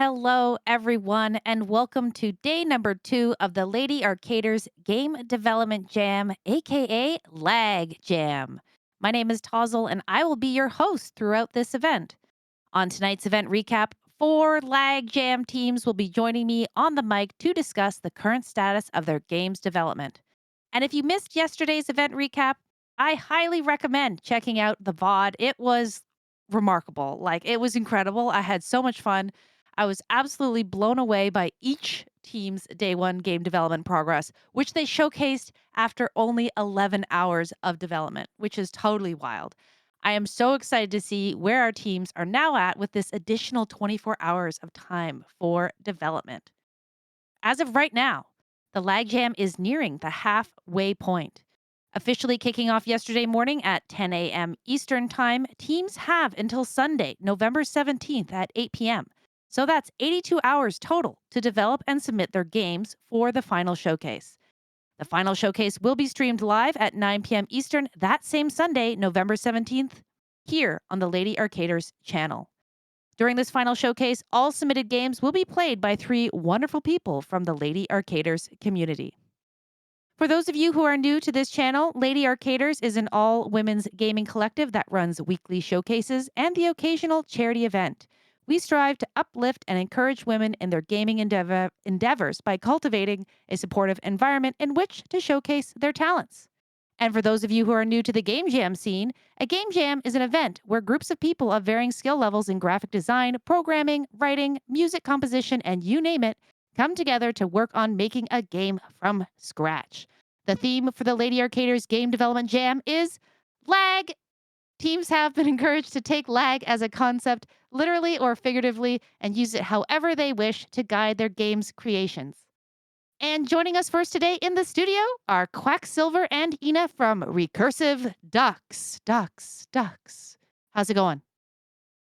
Hello, everyone, and welcome to day number 2 of the Lady Arcaders Game Development Jam, aka Lag Jam. My name is Tozzle, and I will be your host throughout this event. On tonight's event recap, 4 Lag Jam teams will be joining me on the mic to discuss the current status of their game's development. And if you missed yesterday's event recap, I highly recommend checking out the VOD. It was remarkable. It was incredible. I had so much fun. I was absolutely blown away by each team's day one game development progress, which they showcased after only 11 hours of development, which is totally wild. I am so excited to see where our teams are now at with this additional 24 hours of time for development. As of right now, the Lag Jam is nearing the halfway point. Officially kicking off yesterday morning at 10 a.m. Eastern Time, teams have until Sunday, November 17th at 8 p.m. So that's 82 hours total to develop and submit their games for the final showcase. The final showcase will be streamed live at 9 p.m. Eastern that same Sunday, November 17th, here on the Lady Arcaders channel. During this final showcase, all submitted games will be played by 3 wonderful people from the Lady Arcaders community. For those of you who are new to this channel, Lady Arcaders is an all-women's gaming collective that runs weekly showcases and the occasional charity event. We strive to uplift and encourage women in their gaming endeavors by cultivating a supportive environment in which to showcase their talents. And for those of you who are new to the Game Jam scene, a Game Jam is an event where groups of people of varying skill levels in graphic design, programming, writing, music composition, and you name it, come together to work on making a game from scratch. The theme for the Lady Arcaders Game Development Jam is lag. Teams have been encouraged to take lag as a concept, literally or figuratively, and use it however they wish to guide their game's creations. And joining us first today in the studio are Quacksilver and Ina from rEcUrSiVe Ducks. How's it going?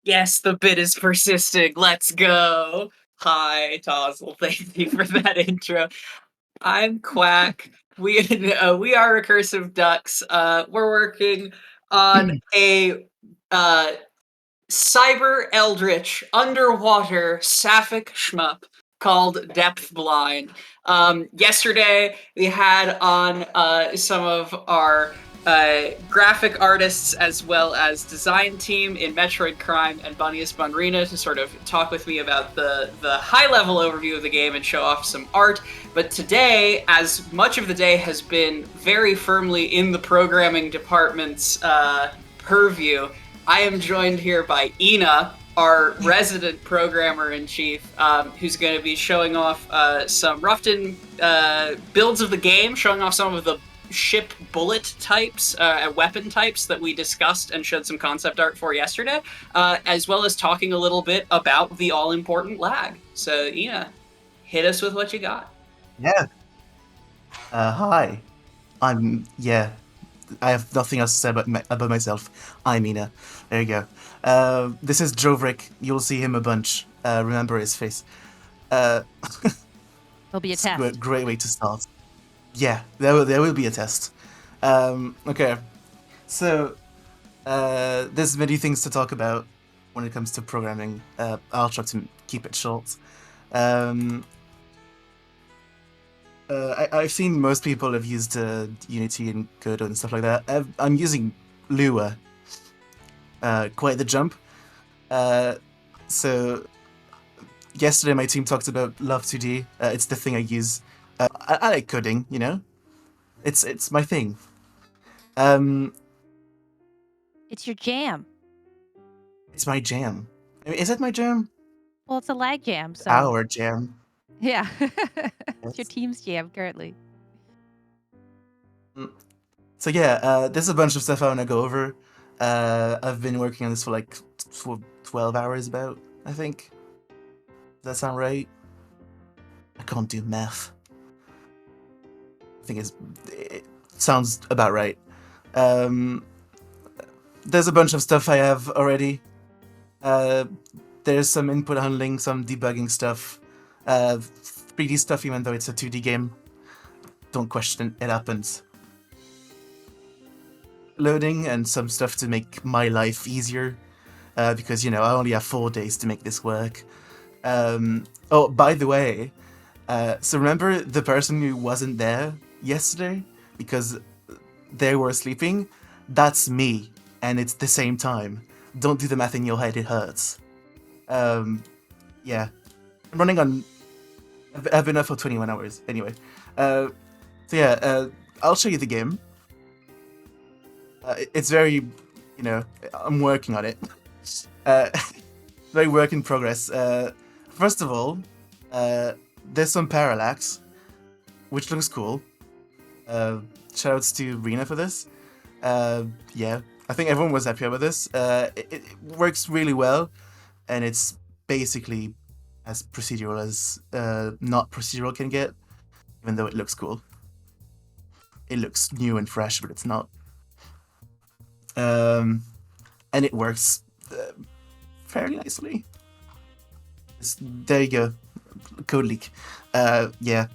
Yes, the bit is persisting. Let's go. Hi, Tozzle. Thank you for that intro. I'm Quack. We are rEcUrSiVe Ducks. We're working on a cyber eldritch underwater sapphic shmup called Depth Blind. Yesterday we had on some of our graphic artists as well as design team in Metroid Prime and Bunniest Bunrina to sort of talk with me about the high-level overview of the game and show off some art. But today, as much of the day has been very firmly in the programming department's purview, I am joined here by Ina, our resident programmer-in-chief, who's going to be showing off some roughed-in builds of the game, showing off some of the ship bullet types, weapon types that we discussed and showed some concept art for yesterday, as well as talking a little bit about the all-important lag. So, Ina, hit us with what you got. Yeah. Hi. I have nothing else to say about myself. I'm Ina. There you go. This is Jovrik. You'll see him a bunch. Remember his face. There'll be a It's test. a great way to start. Yeah, there will be a test. Okay. So, there's many things to talk about when it comes to programming. I'll try to keep it short. I've seen most people have used Unity and Godot and stuff like that. I'm using Lua. Quite the jump. So yesterday my team talked about Love2D. It's the thing I use. I like coding, you know. It's my thing. It's your jam. It's my jam. I mean, is it my jam? Well, it's a lag jam, so Our jam. yeah. It's your Yes. team's jam currently. So yeah, there's a bunch of stuff I want to go over. I've been working on this for like 12 hours about, I think. Does that sound right? I can't do math. I think it sounds about right. There's a bunch of stuff I have already. There's some input handling, some debugging stuff. 3D stuff, even though it's a 2D game. Don't question it, happens. Loading and some stuff to make my life easier. Because, you know, I only have 4 days to make this work. Oh, by the way, so remember the person who wasn't there yesterday because they were sleeping? That's me, and it's the same time. Don't do the math in your head; it hurts. Um, yeah, I'm running on. I've been up for 21 hours anyway. Uh, so yeah, I'll show you the game. It's very, I'm working on it. Uh, very work in progress. First of all, there's some parallax, which looks cool. Uh, Shoutouts to Rena for this. Yeah, I think everyone was happy with this. It works really well, and it's basically as procedural as not procedural can get, even though it looks cool. It looks new and fresh, but it's not. And it works fairly nicely. There you go. Code leak. Yeah.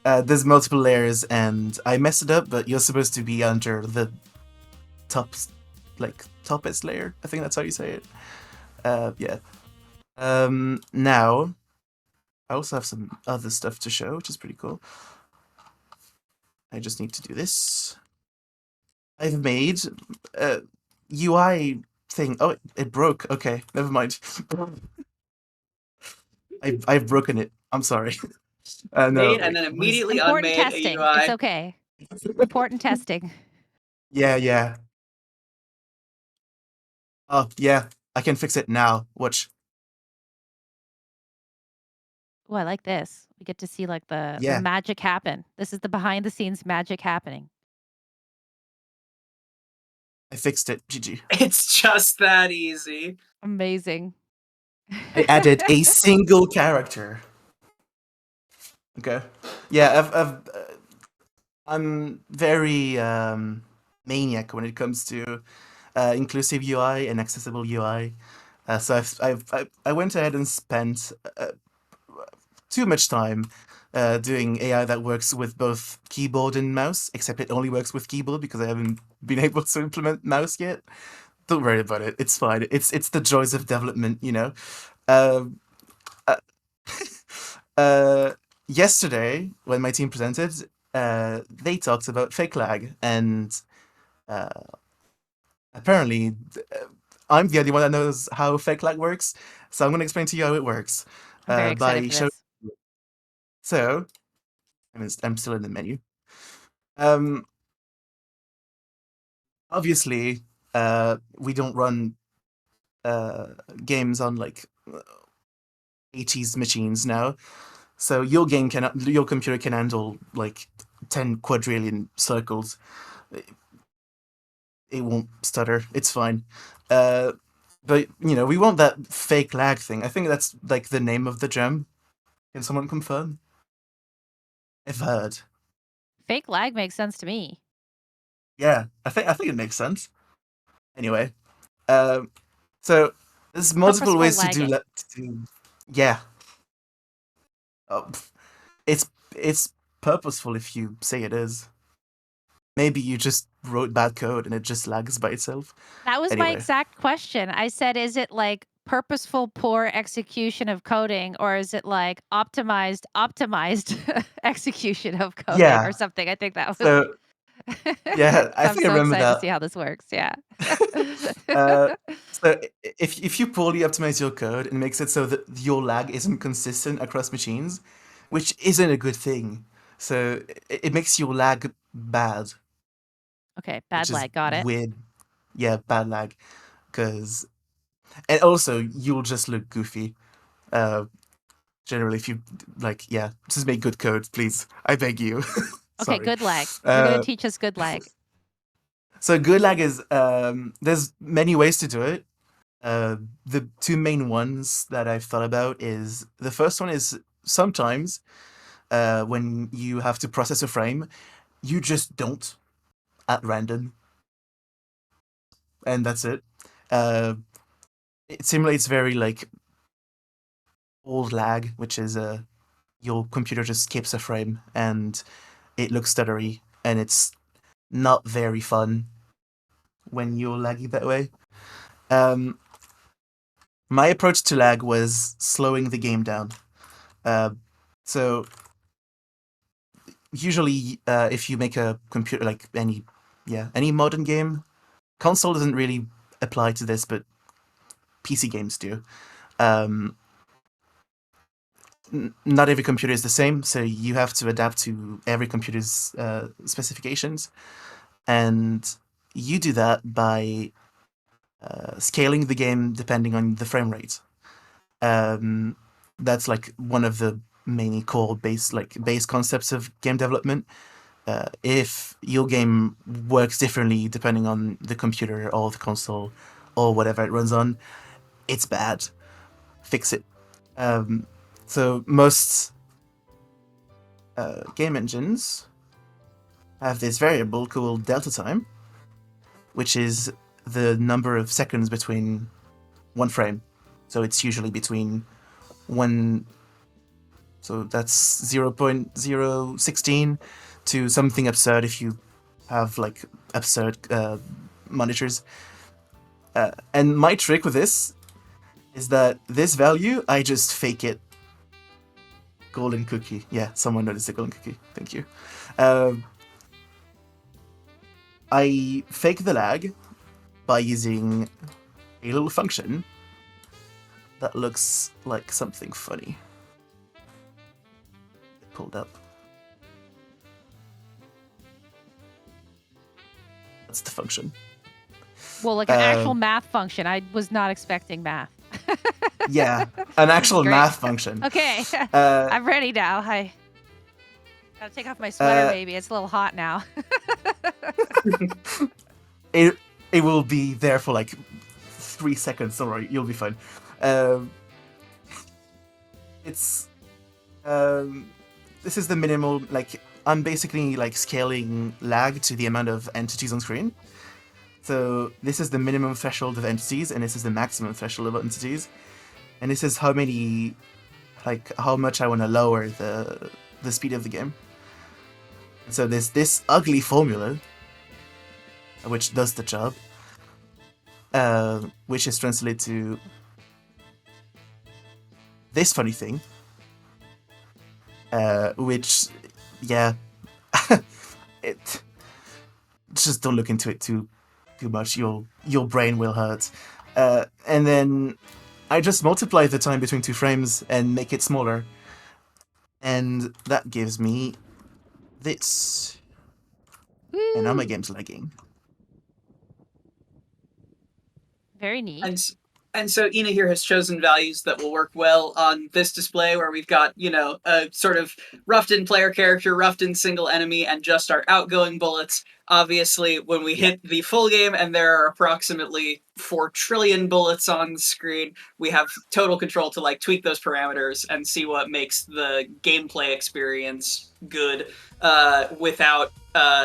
There's multiple layers, and I messed it up, but you're supposed to be under the top, toppest layer. I think that's how you say it. Yeah. Now, I also have some other stuff to show, which is pretty cool. I just need to do this. I've made a UI thing. Oh, it broke. Okay, never mind. I've broken it. I'm sorry. No, Made and then what is? immediately Important unmade a testing. It's UI. okay. Important testing. Yeah, yeah. Oh, yeah. I can fix it now. Watch. Oh, I like this. We get to see like the Yeah, magic happen. This is the behind the scenes magic happening. I fixed it. GG. It's just that easy. Amazing. I added a single character. Okay. Yeah, I'm very maniac when it comes to inclusive UI and accessible UI. So I went ahead and spent too much time doing AI that works with both keyboard and mouse, except it only works with keyboard because I haven't been able to implement mouse yet. Don't worry about it. It's fine. It's the joys of development, you know. Um, uh, uh, Yesterday, when my team presented, they talked about fake lag, and uh, apparently, I'm the only one that knows how fake lag works. So I'm going to explain to you how it works I'm very excited by for showing. this. So I'm still in the menu. Um, Obviously, we don't run games on like 80s machines now. So your computer can handle like 10 quadrillion circles. It won't stutter. It's fine. Uh, but we want that fake lag thing. I think that's like the name of the gem. Can someone confirm? I've heard. Fake lag makes sense to me. Yeah, I think it makes sense. Anyway, um, so there's multiple Purposeful ways to do lagging. that. Yeah, oh, it's purposeful if you say it is. Maybe you just wrote bad code and it just lags by itself. That was my Anyway, exact question. I said, is it like purposeful poor execution of coding, or is it like optimized execution of coding or yeah. something? I think that was So yeah, I so I'm think I so remember excited to that. see how this works. Yeah. uh, so if you poorly optimize your code and makes it so that your lag isn't consistent across machines, which isn't a good thing, so it makes your lag bad, Okay, which bad is lag, got it. weird. Yeah, bad lag, because and also you'll just look goofy. Uh, Generally, if you like, yeah, just make good code, please. I beg you. Okay, Sorry. good lag. You're gonna Uh, teach us good lag. so good lag is there's many ways to do it. The two main ones that I've thought about is the first one is sometimes when you have to process a frame, you just don't at random, and that's it. Uh, it simulates very like old lag, which is your computer just skips a frame and it looks stuttery, and it's not very fun when you're laggy that way. Um, my approach to lag was slowing the game down. So usually, if you make a computer like any modern game, console doesn't really apply to this, but PC games do. Not every computer is the same, so you have to adapt to every computer's specifications, and you do that by scaling the game depending on the frame rate. That's like one of the main core base concepts of game development. If your game works differently depending on the computer or the console or whatever it runs on, it's bad. Fix it. So most game engines have this variable called delta time, which is the number of seconds between one frame. So it's usually between one. So that's 0.016 to something absurd if you have like absurd monitors. And my trick with this is that this value, I just fake it. Golden cookie. Yeah, someone noticed the golden cookie. Thank you. I fake the lag by using a little function that looks like something funny. Pulled up. That's the function. Well, like an actual math function. I was not expecting math. Yeah, an actual Great. math function. Okay, I'm ready now. I gotta take off my sweater, maybe. It's a little hot now. It will be there for like 3 seconds. Don't worry, you'll be fine. It's this is the minimal. Like I'm basically like scaling lag to the amount of entities on screen. So this is the minimum threshold of entities, and this is the maximum threshold of entities. And this is how much I want to lower the speed of the game. So there's this ugly formula, which does the job, which is translated to this funny thing, which, yeah, it just don't look into it too much. Your brain will hurt. And then I just multiply the time between 2 frames and make it smaller. And that gives me this. Woo. And now my game's lagging. Very neat. And so Ina here has chosen values that will work well on this display, where we've got, a sort of roughed-in player character, roughed-in single enemy, and just our outgoing bullets. Obviously, when we hit the full game and there are approximately 4 trillion bullets on the screen, we have total control to like tweak those parameters and see what makes the gameplay experience good, without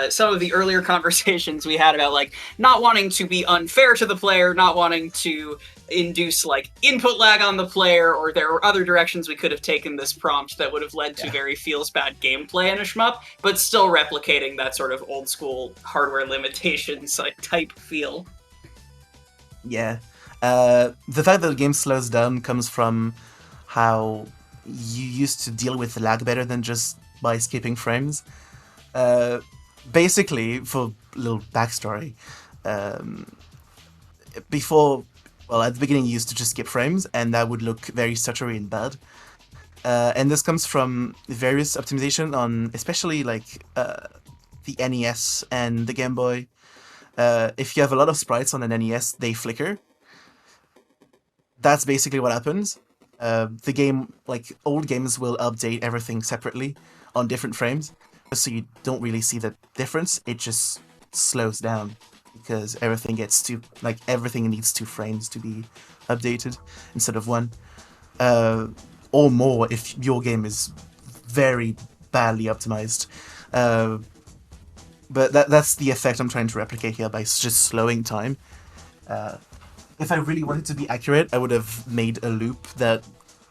some of the earlier conversations we had about like not wanting to be unfair to the player, not wanting to induce like input lag on the player, or there were other directions we could have taken this prompt that would have led to very feels bad gameplay in a shmup, but still replicating that sort of old school hardware limitations like type feel. Yeah. The fact that the game slows down comes from how you used to deal with lag better than just by skipping frames. Basically, for a little backstory, before, well, at the beginning you used to just skip frames, and that would look very stuttery and bad. And this comes from various optimization on, especially like the NES and the Game Boy. If you have a lot of sprites on an NES, they flicker. That's basically what happens. The game, like old games, will update everything separately on different frames, so you don't really see the difference. It just slows down because everything needs 2 frames to be updated instead of 1, or more if your game is very badly optimized. But that's the effect I'm trying to replicate here by just slowing time. If I really wanted to be accurate, I would have made a loop that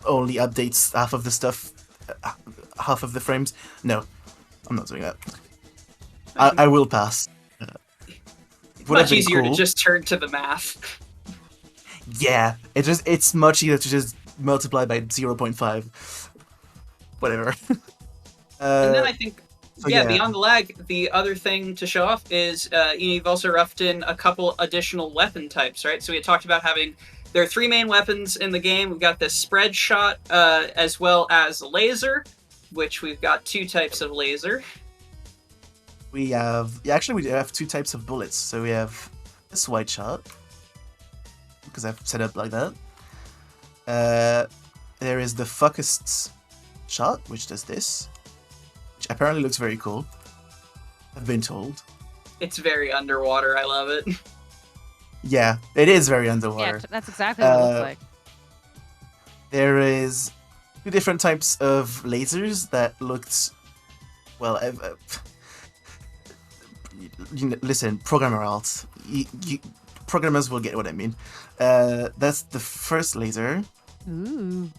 only updates half of the stuff, half of the frames. No, I'm not doing that. I will pass. Much easier to just turn to the math. Yeah, it's much easier to just multiply by 0.5. Whatever. And then uh, I think, so yeah, yeah, beyond the lag, the other thing to show off is you've also roughed in a couple additional weapon types, right? So we had talked about having there are 3 main weapons in the game. We've got the spread shot, as well as laser, which we've got 2 types of laser. we have we have 2 types of bullets. So we have this white shot because I've set up like that. There is the focused shot, which does this, which apparently looks very cool. I've been told. It's very underwater. I love it. Yeah, it is very Yeah, underwater. that's exactly what it looks like. There is 2 different types of lasers that looked well. Listen, programmer art. Programmers will get what I mean. That's the first laser. Ooh.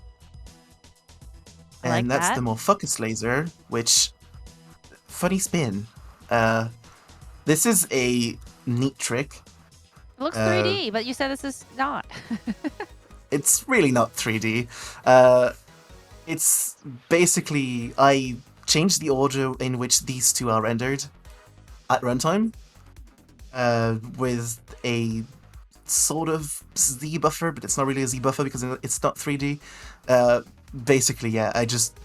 I And like that's that. the more focused laser, which funny spin. This is a neat trick. It looks 3D, but you said this is not. It's really not 3D. It's basically I changed the order in which these 2 are rendered at runtime, with a sort of Z buffer, but it's not really a Z buffer because it's not 3D. Basically, yeah, I just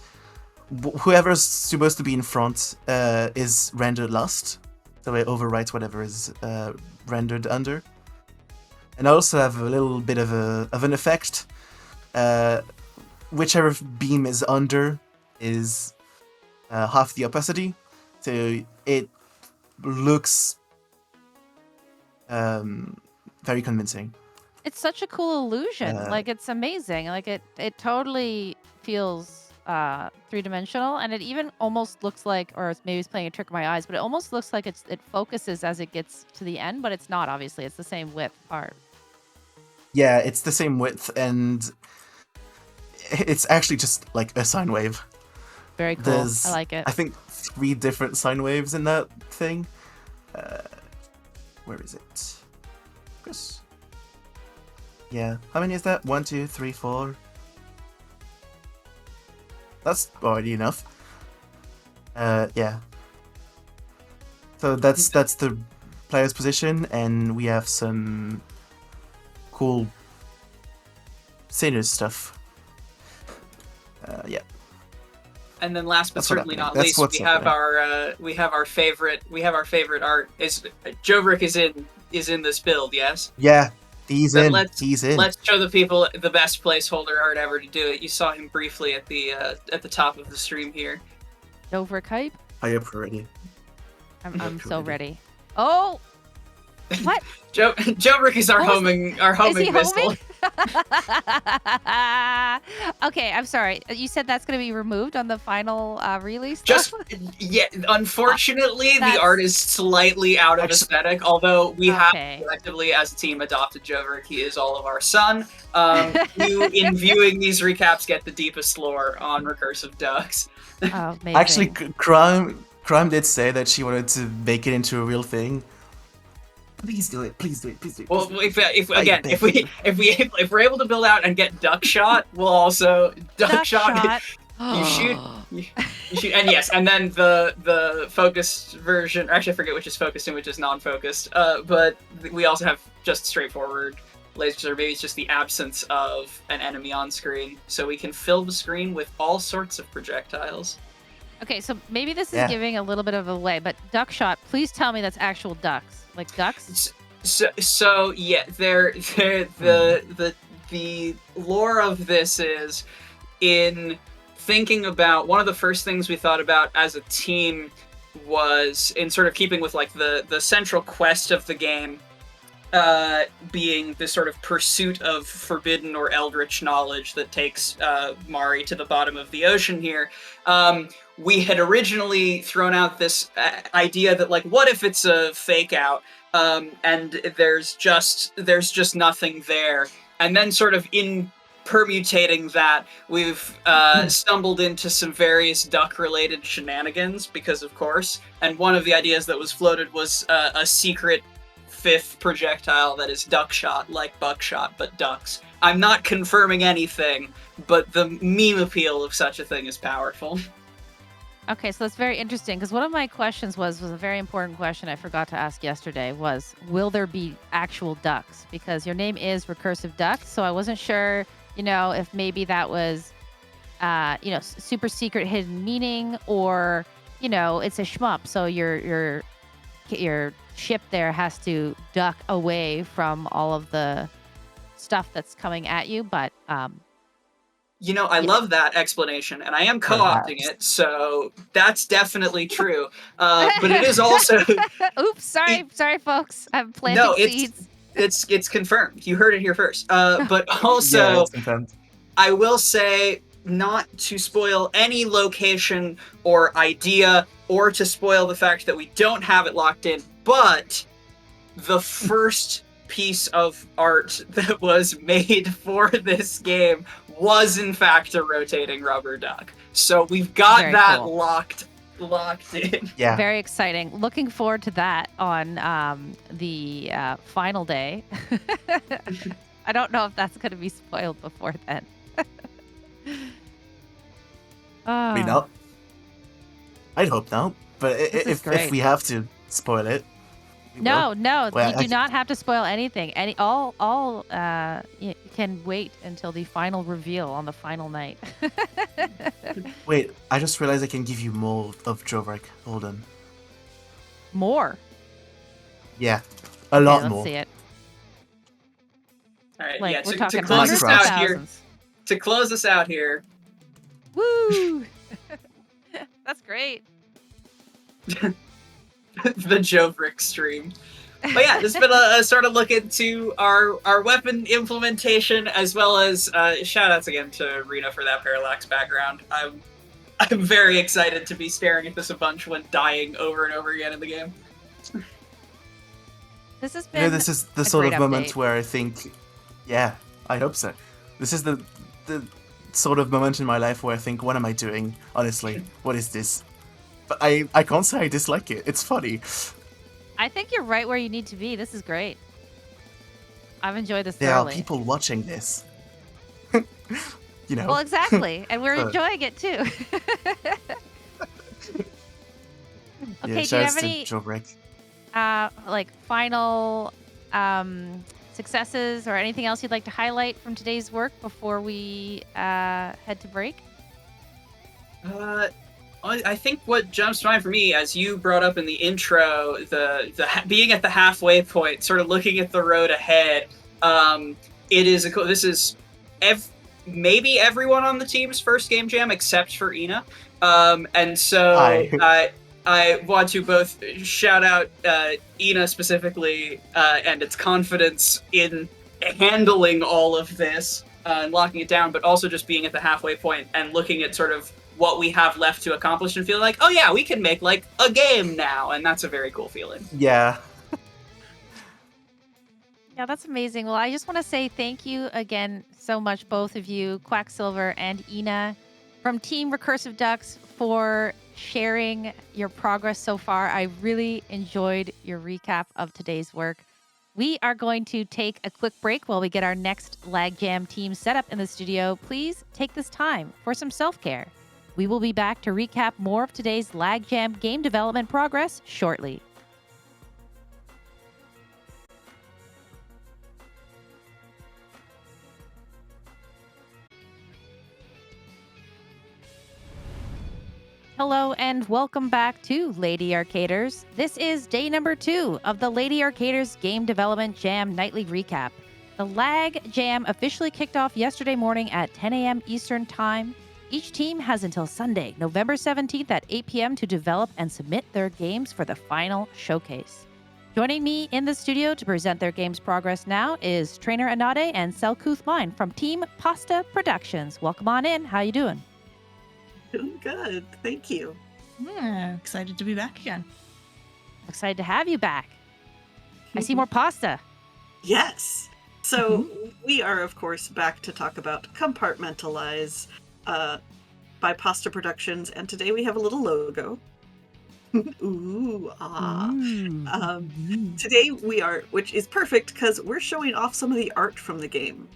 whoever's supposed to be in front is rendered last, so I overwrite whatever is rendered under. And I also have a little bit of an effect. Whichever beam is under is half the opacity, so it looks very convincing. It's such a cool illusion. Like, it's amazing. Like, it totally feels 3-dimensional, and it even almost looks like, or maybe it's playing a trick of my eyes, but it almost looks like it focuses as it gets to the end, but it's not, obviously. It's the same width part. Yeah, it's the same width, and it's actually just like a sine wave. Very cool. There's, I like it. I think 3 different sine waves in that thing. Where is it? Chris? Yeah. How many is that? 1, 2, 3, 4. That's already enough. Yeah. So that's the player's position, and we have some cool sinners stuff. Yeah. And then last but That's what certainly happening. not That's least, what's happening. we have our favorite art. Is Joverick is in this build? Yes. Yeah, he's Then in. He's in. let's show the people the best placeholder art ever to do it. You saw him briefly at the top of the stream here. Over hype. I up already. I'm so ready. Oh, what? Joverick is our What was- homing Is he missile. homing? Okay, I'm sorry. You said that's going to be removed on the final release? Just yeah, unfortunately, the That's- art is slightly out of aesthetic. Although we have Okay. collectively, as a team, adopted Joverick. He is all of our son. You, in viewing these recaps, get the deepest lore on recursive ducks. Oh, amazing. Actually, Crime did say that she wanted to make it into a real thing. Please do it. Please do it. Please do it. Well, please do it. if we're able to build out and get duck shot, we'll also duck shot. You shoot, you shoot, and yes, and then the focused version. Actually, I forget which is focused and which is non-focused. But we also have just straightforward lasers, or maybe it's just the absence of an enemy on screen, so we can fill the screen with all sorts of projectiles. Okay, so maybe this is Yeah. giving a little bit of a away, but duck shot, please tell me that's actual ducks. Like ducks? So yeah, the lore of this is in thinking about one of the first things we thought about as a team was in sort of keeping with like the central quest of the game, being this sort of pursuit of forbidden or eldritch knowledge that takes Mari to the bottom of the ocean here. We had originally thrown out this idea that, like, what if it's a fake out, and there's just nothing there, and then sort of in permutating that, we've stumbled into some various duck-related shenanigans, because of course, and one of the ideas that was floated was a secret fifth projectile that is duck shot, like buckshot, but ducks. I'm not confirming anything, but the meme appeal of such a thing is powerful. Okay, so that's very interesting because one of my questions was a very important question I forgot to ask yesterday was, will there be actual ducks? Because your name is Recursive Duck, so I wasn't sure, if maybe that was, super secret hidden meaning, or, it's a shmup, so your ship there has to duck away from all of the stuff that's coming at you, but I yeah. love that explanation, and I am co-opting Perhaps. it, so that's definitely true. But it is also Oops, sorry, folks. I'm planting no, seeds. it's confirmed. You heard it here first. But Yeah, also, it's confirmed. I will say, not to spoil any location or idea, or to spoil the fact that we don't have it locked in, but the first piece of art that was made for this game was in fact a rotating rubber duck. So we've got Very that cool. locked in. Yeah. Very exciting. Looking forward to that on the final day. I don't know if that's going to be spoiled before then. Maybe Oh, not. I'd hope not. But this is if great. we have to spoil it, we No, will. no, Well, you do not have to spoil anything. You can wait until the final reveal on the final night. wait, I just realized I can give you more of Jovrek. Hold on. More. Yeah, a Okay, lot let's more. see it. All right, Like, yeah. we're To talking close hundreds us of out here, thousands. to close us out here, Woo! That's great. the Jovrik stream. But yeah, this has been a sort of look into our weapon implementation, as well as shout outs again to Rena for that parallax background. I'm very excited to be staring at this a bunch when dying over and over again in the game. This has been This is the a sort great of moment update. where I think, yeah, I hope so. This is the sort of moment in my life where I think, what am I doing? Honestly, what is this? But I can't say I dislike it. It's funny. I think you're right where you need to be. This is great. I've enjoyed this There are thoroughly. people watching this. Well, exactly. And we're So- enjoying it too. Okay, yeah, do you shouts have to any Jovrek. final successes or anything else you'd like to highlight from today's work before we head to break? I think what jumps to mind for me, as you brought up in the intro, the being at the halfway point, sort of looking at the road ahead. It is this is maybe everyone on the team's first game jam except for Ina, and so Hi. I want to both shout out Ina specifically and its confidence in handling all of this and locking it down, but also just being at the halfway point and looking at sort of what we have left to accomplish and feel like, oh yeah, we can make like a game now, and that's a very cool feeling. Yeah. Yeah, that's amazing. Well, I just want to say thank you again so much, both of you, Quacksilver and Ina, from Team Recursive Ducks, for sharing your progress so far. I really enjoyed your recap of today's work. We are going to take a quick break while we get our next Lag Jam team set up in the studio. Please take this time for some self-care. We will be back to recap more of today's Lag Jam game development progress shortly. Hello and welcome back to Lady Arcaders. This is day number 2 of the Lady Arcaders Game Development Jam Nightly Recap. The Lag Jam officially kicked off yesterday morning at 10 a.m. Eastern Time. Each team has until Sunday, November 17th at 8 p.m. to develop and submit their games for the final showcase. Joining me in the studio to present their game's progress now is Trainer Anade and Selkuth Mine from Team Pasta Productions. Welcome on in. How you doing? Doing good, thank you. Excited to be back again. Excited to have you back. I see more pasta. Yes. So we are, of course, back to talk about Compartmentalize by Pasta Productions, and today we have a little logo. Ooh, ah. Ooh. Today which is perfect because we're showing off some of the art from the game.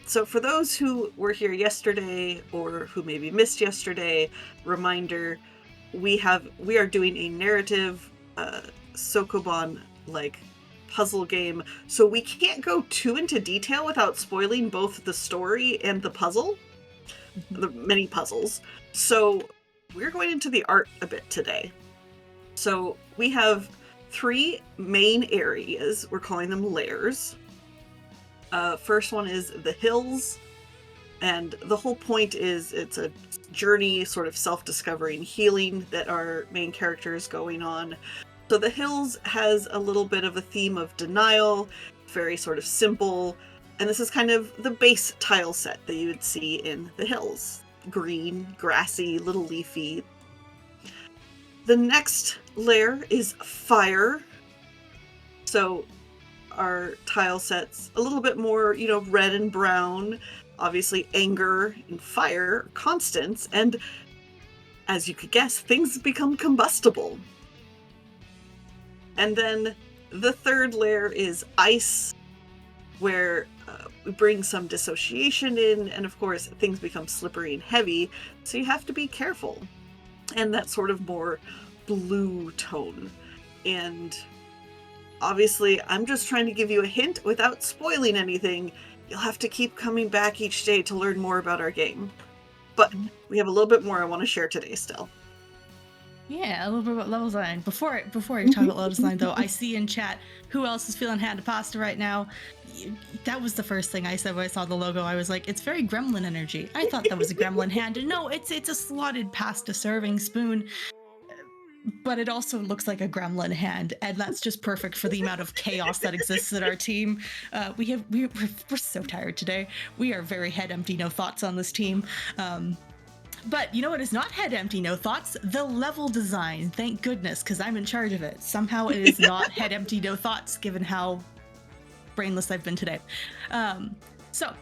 So for those who were here yesterday or who maybe missed yesterday, reminder, we are doing a narrative Sokoban like puzzle game. So we can't go too into detail without spoiling both the story and the puzzle, the many puzzles. So we're going into the art a bit today. So we have 3 main areas. We're calling them layers. First one is the hills, and the whole point is it's a journey, sort of self-discovery and healing that our main character is going on. So the hills has a little bit of a theme of denial, very sort of simple, and this is kind of the base tile set that you would see in the hills. Green, grassy, little leafy. The next layer is fire. So our tile sets a little bit more, red and brown. Obviously, anger and fire, constants, and as you could guess, things become combustible. And then the third layer is ice, where we bring some dissociation in, and of course, things become slippery and heavy, so you have to be careful. And that sort of more blue tone. And obviously, I'm just trying to give you a hint without spoiling anything. You'll have to keep coming back each day to learn more about our game. But we have a little bit more I want to share today still. Yeah, a little bit about level design. Before I talk about level design, though, I see in chat who else is feeling hand of pasta right now. That was the first thing I said when I saw the logo. I was like, it's very gremlin energy. I thought that was a gremlin hand. And no, it's a slotted pasta serving spoon. But it also looks like a gremlin hand, and that's just perfect for the amount of chaos that exists in our team. We're so tired today. We are very head empty, no thoughts on this team. But you know what is not head empty, no thoughts? The level design. Thank goodness, because I'm in charge of it. Somehow it is not head empty, no thoughts, given how brainless I've been today. So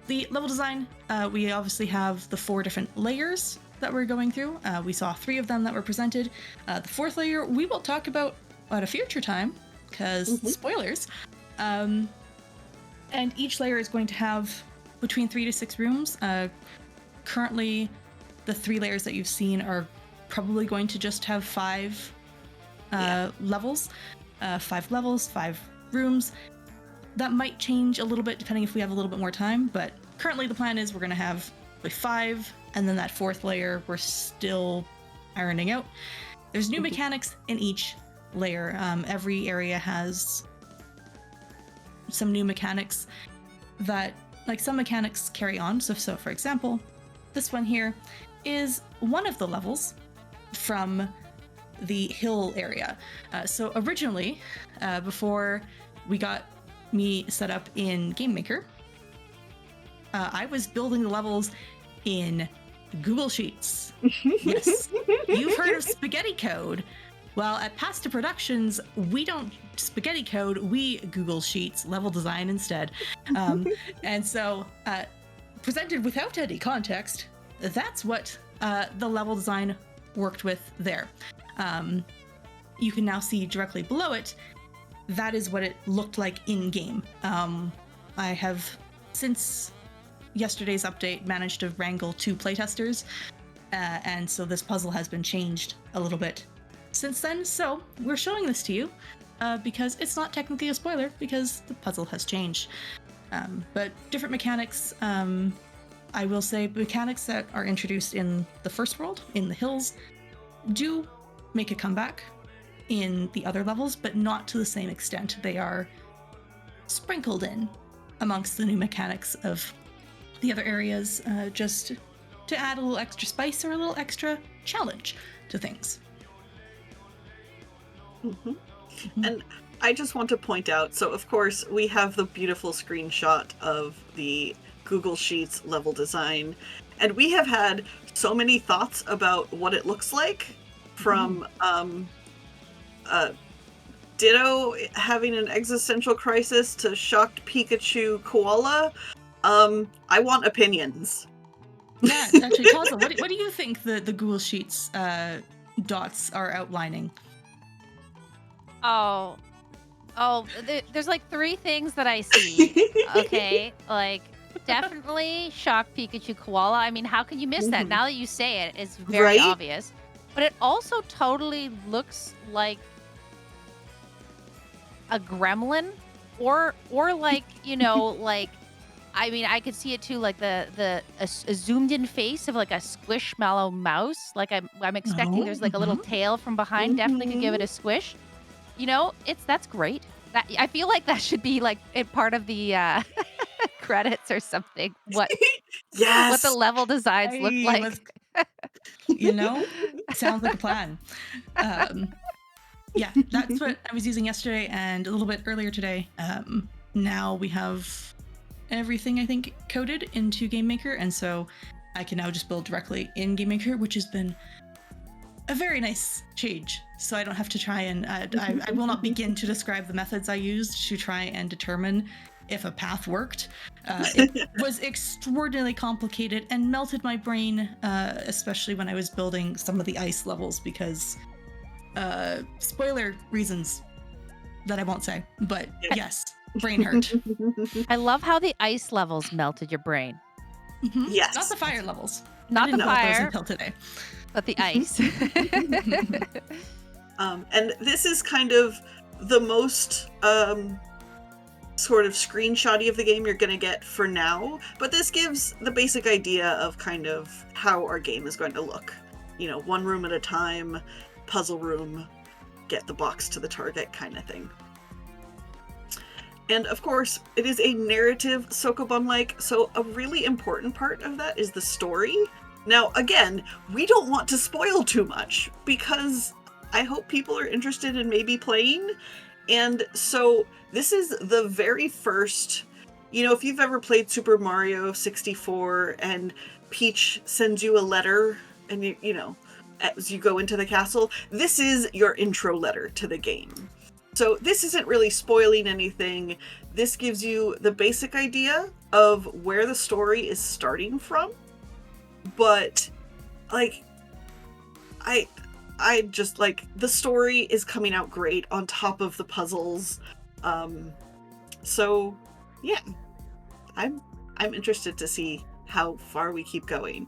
the level design, we obviously have the 4 different layers that we're going through. We saw 3 of them that were presented. The 4th layer we will talk about at a future time, because spoilers. And each layer is going to have between 3 to 6 rooms. Currently, the 3 layers that you've seen are probably going to just have 5 levels. 5 levels, 5 rooms. That might change a little bit depending if we have a little bit more time, but currently the plan is we're going to have 5, and then that 4th layer we're still ironing out. There's new mechanics in each layer. Every area has some new mechanics that, like, some mechanics carry on. So for example, this one here is one of the levels from the hill area. So originally, before we got me set up in Game Maker, I was building the levels in Google Sheets. Yes, you've heard of spaghetti code. Well, at Pasta Productions, we don't spaghetti code, we Google Sheets level design instead. And so, presented without any context, that's what the level design worked with there. You can now see directly below it, that is what it looked like in-game. I have, since yesterday's update, managed to wrangle 2 playtesters, and so this puzzle has been changed a little bit since then. So we're showing this to you because it's not technically a spoiler, because the puzzle has changed. But different mechanics, I will say mechanics that are introduced in the first world, in the hills, do make a comeback in the other levels, but not to the same extent. They are sprinkled in amongst the new mechanics of the other areas, just to add a little extra spice or a little extra challenge to things. And I just want to point out, so of course we have the beautiful screenshot of the Google Sheets level design, and we have had so many thoughts about what it looks like, from Ditto having an existential crisis to shocked Pikachu koala. I want opinions. Yeah, actually, Taza, what do you think the Google Sheets dots are outlining. Oh, there's like three things that I see. Okay, like definitely shock Pikachu koala. I mean, how can you miss that? Mhm. Now that you say it, it's very Right? obvious. But it also totally looks like a gremlin, or like like I mean, I could see it too, like a zoomed in face of like a squishmallow mouse. Like I'm expecting Oh, there's like a little tail from behind. Definitely could give it Mhm. a squish. That's great. That I feel like that should be like a part of the credits or something. What the Yes. level designs look I like. was, you know, sounds like a plan. Um, yeah, that's what I was using yesterday and a little bit earlier today. Now we have everything I think coded into GameMaker, and so I can now just build directly in GameMaker, which has been a very nice change. So I don't have to try and I will not begin to describe the methods I used to try and determine if a path worked. It was extraordinarily complicated and melted my brain, especially when I was building some of the ice levels because spoiler reasons that I won't say. But yes, brain hurt. I love how the ice levels melted your brain. Not Yes. the fire levels. I Not the didn't No. build those fire, until today. but the ice. And this is kind of the most sort of screenshotty of the game you're going to get for now, but this gives the basic idea of kind of how our game is going to look. One room at a time, puzzle room, get the box to the target kind of thing. And of course, it is a narrative Sokoban-like, so a really important part of that is the story. Now, again, we don't want to spoil too much because I hope people are interested in maybe playing. And so this is the very first, if you've ever played Super Mario 64 and Peach sends you a letter and as you go into the castle, this is your intro letter to the game. So this isn't really spoiling anything. This gives you the basic idea of where the story is starting from. But like I just like the story is coming out great on top of the puzzles. So yeah, I'm interested to see how far we keep going.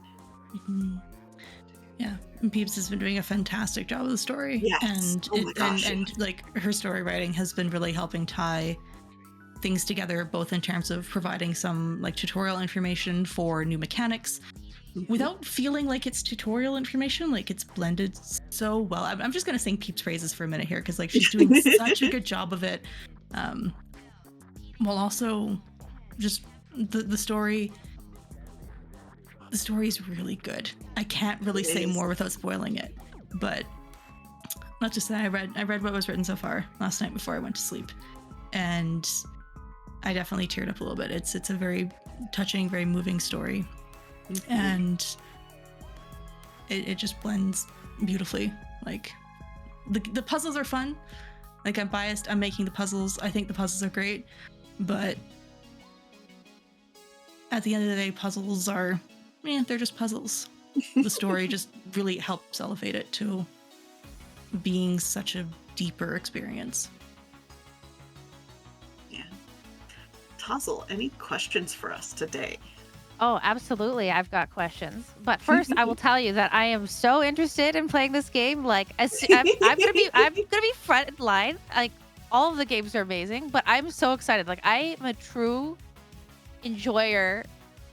Yeah, and Peeps has been doing a fantastic job of the story, Yes. and Oh my gosh. and like her story writing has been really helping tie things together, both in terms of providing some like tutorial information for new mechanics, without feeling like it's tutorial information. Like it's blended so well. I'm just gonna sing Peeps praises for a minute here because like she's doing such a good job of it, while also just the story. The story is really good. I can't really say more without spoiling it, but not just that. I read what was written so far last night before I went to sleep, and I definitely teared up a little bit. It's a very touching, very moving story, and it just blends beautifully. Like the puzzles are fun. Like I'm biased. I'm making the puzzles. I think the puzzles are great, but at the end of the day, puzzles are, they're just puzzles. The story just really helps elevate it to being such a deeper experience. Yeah. Tozzle, any questions for us today? Oh, absolutely. I've got questions. But first, I will tell you that I am so interested in playing this game. Like, I'm gonna be front in line. Like, all of the games are amazing, but I'm so excited. Like, I am a true enjoyer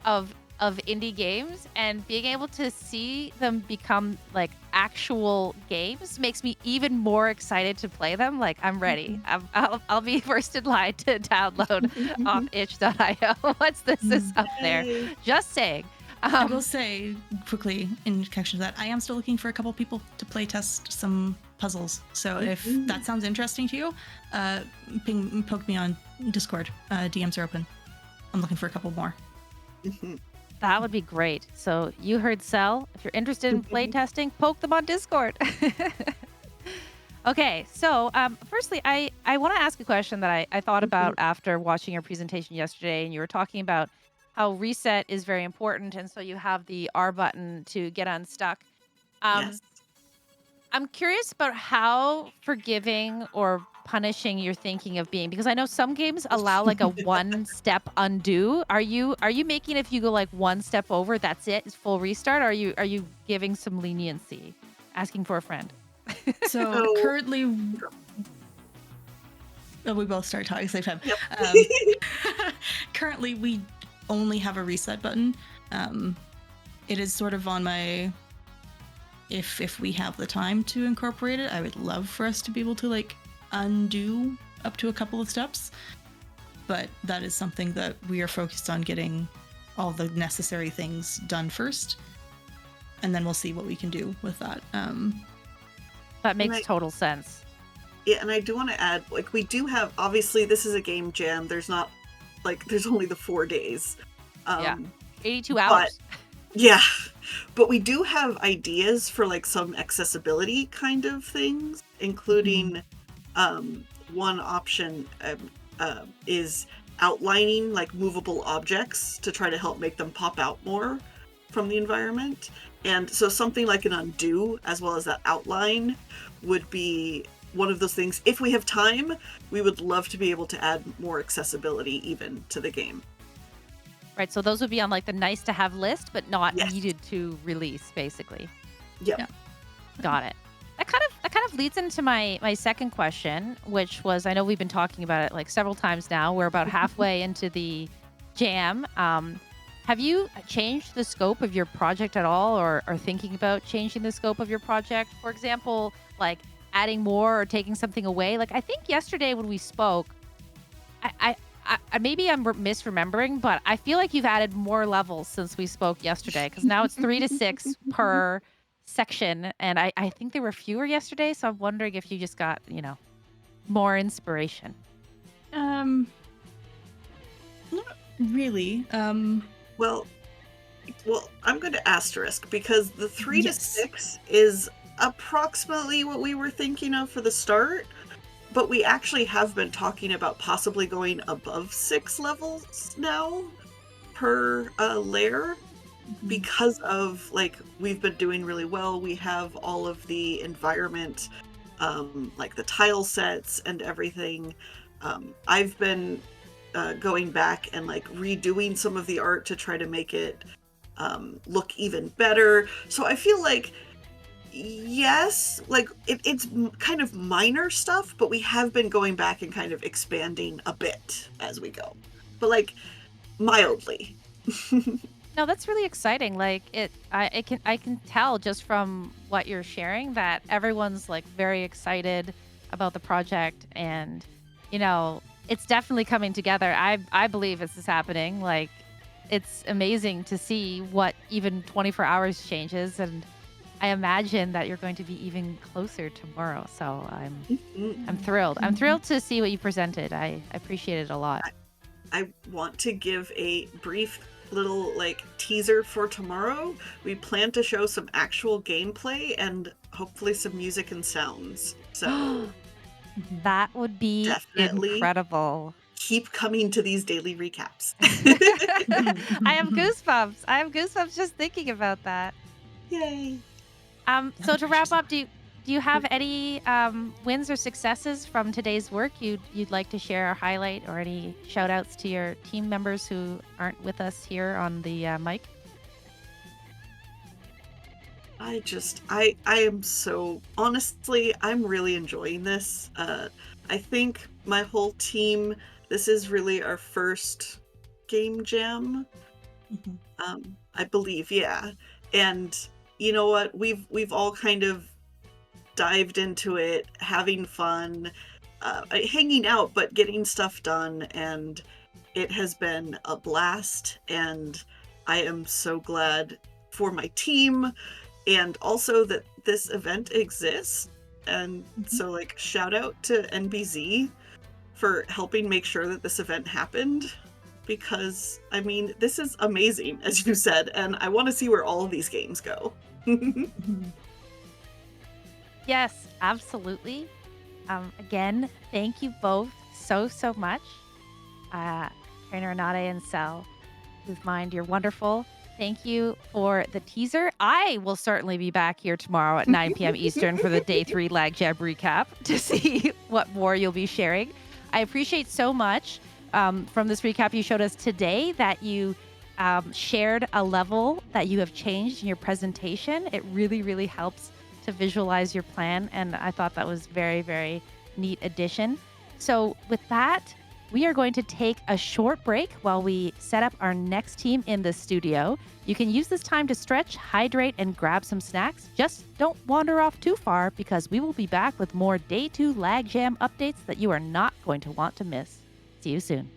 of indie games, and being able to see them become like actual games makes me even more excited to play them. Like, I'm ready. I'll be first in line to download off itch.io once this is up there. Yay. Just saying. I will say quickly in connection to that, I am still looking for a couple people to play test some puzzles. So if that sounds interesting to you, poke me on Discord. DMs are open. I'm looking for a couple more. That would be great. So you heard Cell. If you're interested in playtesting, poke them on Discord. Okay, so firstly, I want to ask a question that I thought about after watching your presentation yesterday, and you were talking about how reset is very important, and so you have the R button to get unstuck. Yes. I'm curious about how forgiving or punishing you're thinking of being, because I know some games allow like a one step undo. Are you making, if you go like one step over, that's it, it's full restart? Are you giving some leniency, asking for a friend? So So, currently, oh, we both start talking at the same time. yep. Currently, we only have a reset button. Um, it is sort of on my. If we have the time to incorporate it, I would love for us to be able to like undo up to a couple of steps. But that is something that we are focused on getting all the necessary things done first, and then we'll see what we can do with that. That And makes I, total sense. yeah, and I do want to add, like, we do have, obviously, this is a game jam. There's not, like, there's only the 4 days. Yeah. Um, 82 but hours. yeah, but we do have ideas for like some accessibility kind of things, including one option is outlining like movable objects to try to help make them pop out more from the environment. And so something like an undo as well as that outline would be one of those things. If we have time, we would love to be able to add more accessibility even to the game. Right. So those would be on like the nice to have list, but not Yes. needed to release, basically. Yep. Yeah. Got it. That kind of leads into my second question, which was, I know we've been talking about it like several times now. We're about halfway into the jam. Have you changed the scope of your project at all, or are thinking about changing the scope of your project? For example, like adding more or taking something away. Like I think yesterday when we spoke, maybe I'm misremembering, but I feel like you've added more levels since we spoke yesterday, because now it's 3 to 6 per section, and I think there were fewer yesterday. So I'm wondering if you just got more inspiration. Not really. Well, I'm going to asterisk because the 3 to Yes. 6 is approximately what we were thinking of for the start, but we actually have been talking about possibly going above 6 levels now per layer because of like we've been doing really well. We have all of the environment, like the tile sets and everything. I've been going back and like redoing some of the art to try to make it look even better. So I feel like, yes, like it's kind of minor stuff, but we have been going back and kind of expanding a bit as we go, but like mildly. No, that's really exciting. Like I can tell just from what you're sharing that everyone's like very excited about the project, and it's definitely coming together. I believe this is happening. Like it's amazing to see what even 24 hours changes, and I imagine that you're going to be even closer tomorrow. So I'm thrilled. I'm thrilled to see what you presented. I appreciate it a lot. I want to give a brief little like teaser for tomorrow. We plan to show some actual gameplay and hopefully some music and sounds. So That would be definitely incredible. keep coming to these daily recaps. I have goosebumps. I have goosebumps just thinking about that. Yay. So to wrap up, do you have any wins or successes from today's work you'd like to share or highlight, or any shout outs to your team members who aren't with us here on the mic? I am so, honestly, I'm really enjoying this. I think my whole team, this is really our first game jam. I believe, yeah. And you know what? We've all kind of dived into it, having fun, hanging out, but getting stuff done, and it has been a blast. And I am so glad for my team, and also that this event exists. And so, like, shout out to NBZ for helping make sure that this event happened. Because, I mean, this is amazing, as you said, and I want to see where all of these games go. Yes, absolutely. Again, thank you both so much. Trainer Anade and Cell, whose mind, you're wonderful. Thank you for the teaser. I will certainly be back here tomorrow at 9 p.m. Eastern for the Day 3 Lag Jam recap to see what more you'll be sharing. I appreciate so much from this recap you showed us today that you shared a level that you have changed in your presentation. It really, really helps to visualize your plan, and I thought that was very, very neat addition. So with that, we are going to take a short break while we set up our next team in the studio. You can use this time to stretch, hydrate, and grab some snacks. Just don't wander off too far because we will be back with more Day 2 Lag Jam updates that you are not going to want to miss. See you soon.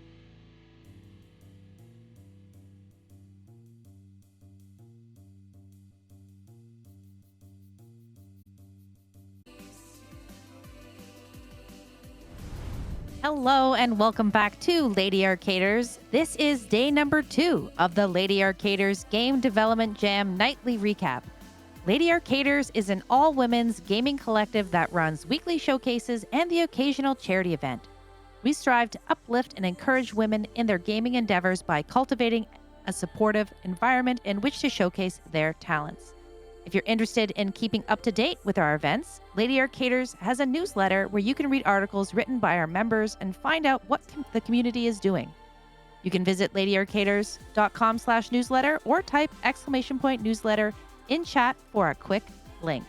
Hello and welcome back to Lady Arcaders. This is day number 2 of the Lady Arcaders Game Development Jam Nightly Recap. Lady Arcaders is an all-women's gaming collective that runs weekly showcases and the occasional charity event. We strive to uplift and encourage women in their gaming endeavors by cultivating a supportive environment in which to showcase their talents. If you're interested in keeping up to date with our events, Lady Arcaders has a newsletter where you can read articles written by our members and find out what the community is doing. You can visit ladyarcaders.com/newsletter or type !newsletter in chat for a quick link.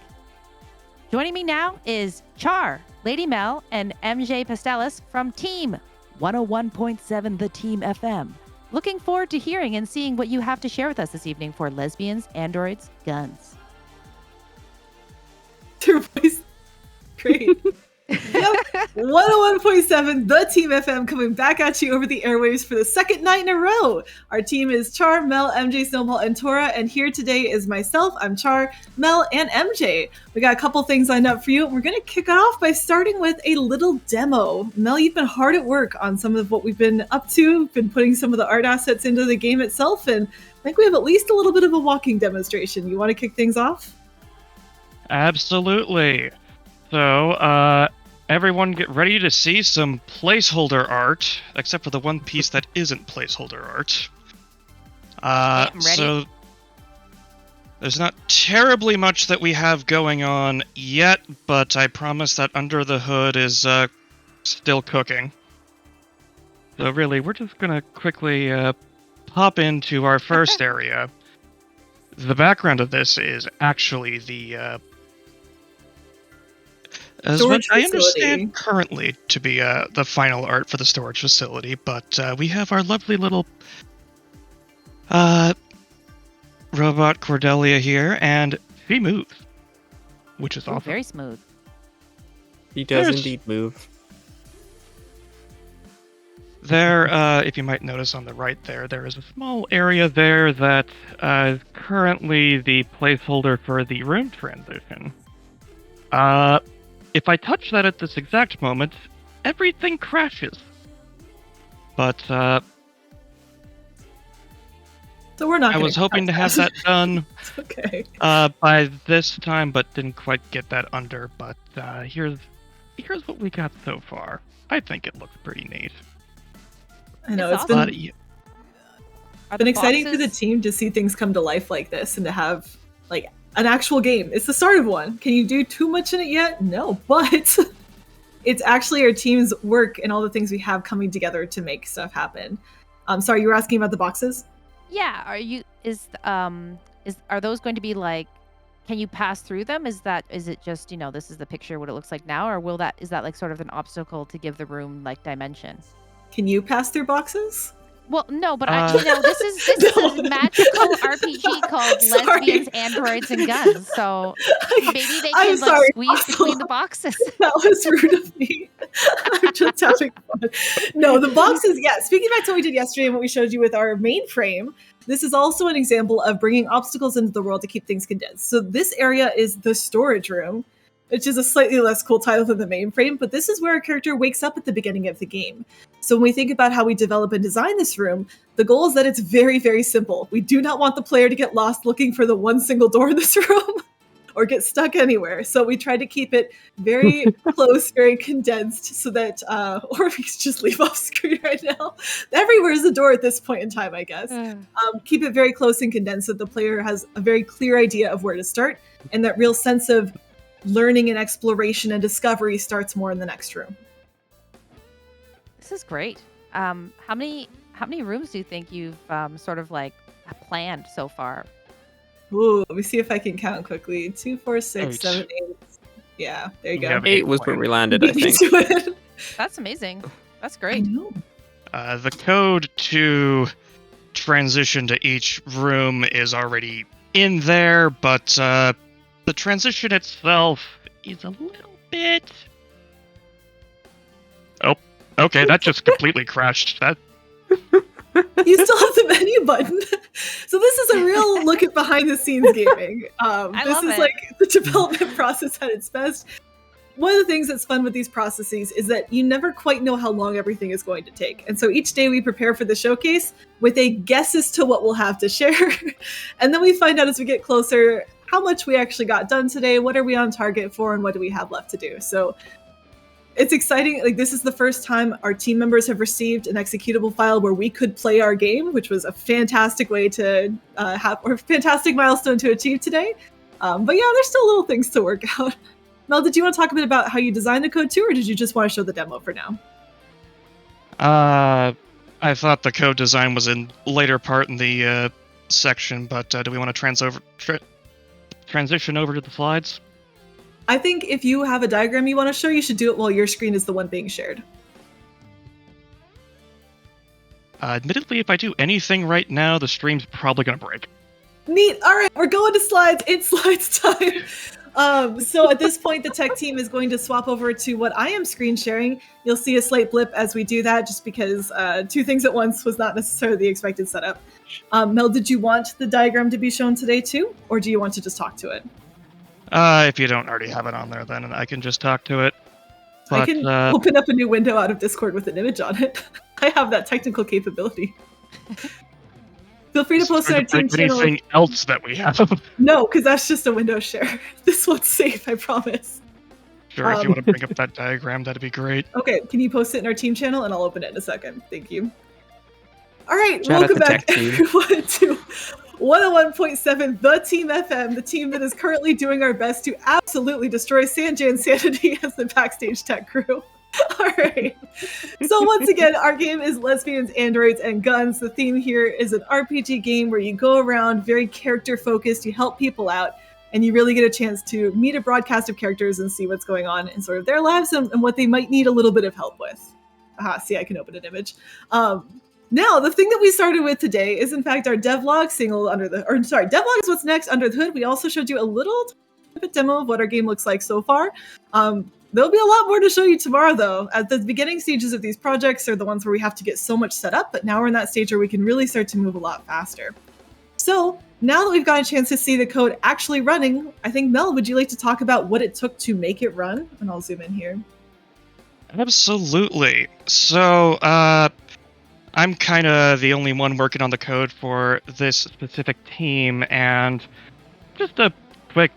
Joining me now is Char, Lady Mel, and MJ Pastelis from Team 101.7 The Team FM. Looking forward to hearing and seeing what you have to share with us this evening for Lesbians, Androids, Guns. Your voice. Great. Yep. 101.7 The Team FM coming back at you over the airwaves for the second night in a row. Our team is Char, Mel, MJ, Snowball, and Tora, and here today is myself. I'm Char, Mel, and MJ. We got a couple things lined up for you. We're going to kick it off by starting with a little demo. Mel, you've been hard at work on some of what we've been up to, been putting some of the art assets into the game itself, and I think we have at least a little bit of a walking demonstration. You want to kick things off? Absolutely. So, everyone get ready to see some placeholder art, except for the one piece that isn't placeholder art. I'm ready. So, there's not terribly much that we have going on yet, but I promise that under the hood is still cooking. So really, we're just gonna quickly pop into our first area. The background of this is actually the as what Storage I facility. understand currently to be the final art for the storage facility, but we have our lovely little robot Cordelia here, and she moves, which is Ooh, awesome. very smooth. He does There's- indeed move. There, if you might notice on the right there is a small area there that is currently the placeholder for the room transition. If I touch that at this exact moment, everything crashes. But, So we're not I was hoping to have that done Okay. by this time, but didn't quite get that under. But here's what we got so far. I think it looks pretty neat. I know, It's it's been awesome. Are been the exciting for the boxes- team to see things come to life like this and to have like an actual game. It's the start of one. Can you do too much in it yet? No, but it's actually our team's work and all the things we have coming together to make stuff happen. Sorry, you were asking about the boxes? Yeah, are those going to be like, can you pass through them? Is it just, this is the picture what it looks like now, or is that like sort of an obstacle to give the room like dimension? Can you pass through boxes? Well, no, but Uh, this is No. a magical RPG called Sorry. Lesbians, Androids, and Guns. So maybe they I'm can sorry. squeeze between the boxes. That was rude of me. I'm just having fun. No, the boxes, yeah. Speaking back to what we did yesterday and what we showed you with our mainframe, this is also an example of bringing obstacles into the world to keep things condensed. So this area is the storage room, which is a slightly less cool title than the mainframe, but this is where our character wakes up at the beginning of the game. So when we think about how we develop and design this room, the goal is that it's very, very simple. We do not want the player to get lost looking for the one single door in this room. or get stuck anywhere. So we tried to keep it very close, very condensed, so that, or we could just leave off screen right now. Everywhere is a door at this point in time, I guess. Keep it very close and condensed so the player has a very clear idea of where to start, and that real sense of learning and exploration and discovery starts more in the next room. This is great. How many rooms do you think you've sort of like planned so far? Ooh, let me see if I can count quickly. 2, 4, 6, Eight. 7, 8. Yeah, there you You go. have 8 was where planned. we landed, I Beat me think. to it. That's amazing. That's I great. know. The code to transition to each room is already in there, but the transition itself is a little bit... Oh, okay, that just completely crashed. That You still have the menu button. So this is a real look at behind the scenes gaming. This love is it. like the development process at its best. One of the things that's fun with these processes is that you never quite know how long everything is going to take. And so each day we prepare for the showcase with a guess as to what we'll have to share. And then we find out as we get closer how much we actually got done today, what are we on target for, and what do we have left to do. So it's exciting. Like, this is the first time our team members have received an executable file where we could play our game, which was a fantastic way to have, or fantastic milestone to achieve today. But yeah, there's still little things to work out. Mel, did you want to talk a bit about how you designed the code too, or did you just want to show the demo for now? I thought the code design was in later part in the section, but do we want to transition over to the slides? I think if you have a diagram you want to show, you should do it while your screen is the one being shared. Admittedly, if I do anything right now, the stream's probably going to break. Neat. All right, we're going to slides. It's slides time. So at this point, the tech team is going to swap over to what I am screen sharing. You'll see a slight blip as we do that, just because two things at once was not necessarily the expected setup. Mel, did you want the diagram to be shown today too, or do you want to just talk to it? If you don't already have it on there, then I can just talk to it. But, I can open up a new window out of Discord with an image on it. I have that technical capability. Feel free to post on our team channel. Anything else that we have? No, because that's just a window share. This one's safe, I promise. Sure, if you want to bring up that diagram, that'd be great. Okay, can you post it in our team channel and I'll open it in a second. Thank you. All right, Shout out welcome the back tech team. everyone to 101.7 The Team FM, the team that is currently doing our best to absolutely destroy Sanjan's sanity as the backstage tech crew. All right. So once again, our game is Lesbians, Androids, and Guns. The theme here is an RPG game where you go around very character focused, you help people out, and you really get a chance to meet a broadcast of characters and see what's going on in sort of their lives and what they might need a little bit of help with. See, I can open an image. Now, the thing that we started with today is, in fact, our devlog single devlog is what's next under the hood. We also showed you a little bit demo of what our game looks like so far. There'll be a lot more to show you tomorrow, though. At the beginning stages of these projects are the ones where we have to get so much set up, but now we're in that stage where we can really start to move a lot faster. So now that we've got a chance to see the code actually running, I think, Mel, would you like to talk about what it took to make it run? And I'll zoom in here. Absolutely. So, I'm kind of the only one working on the code for this specific team, and just a quick,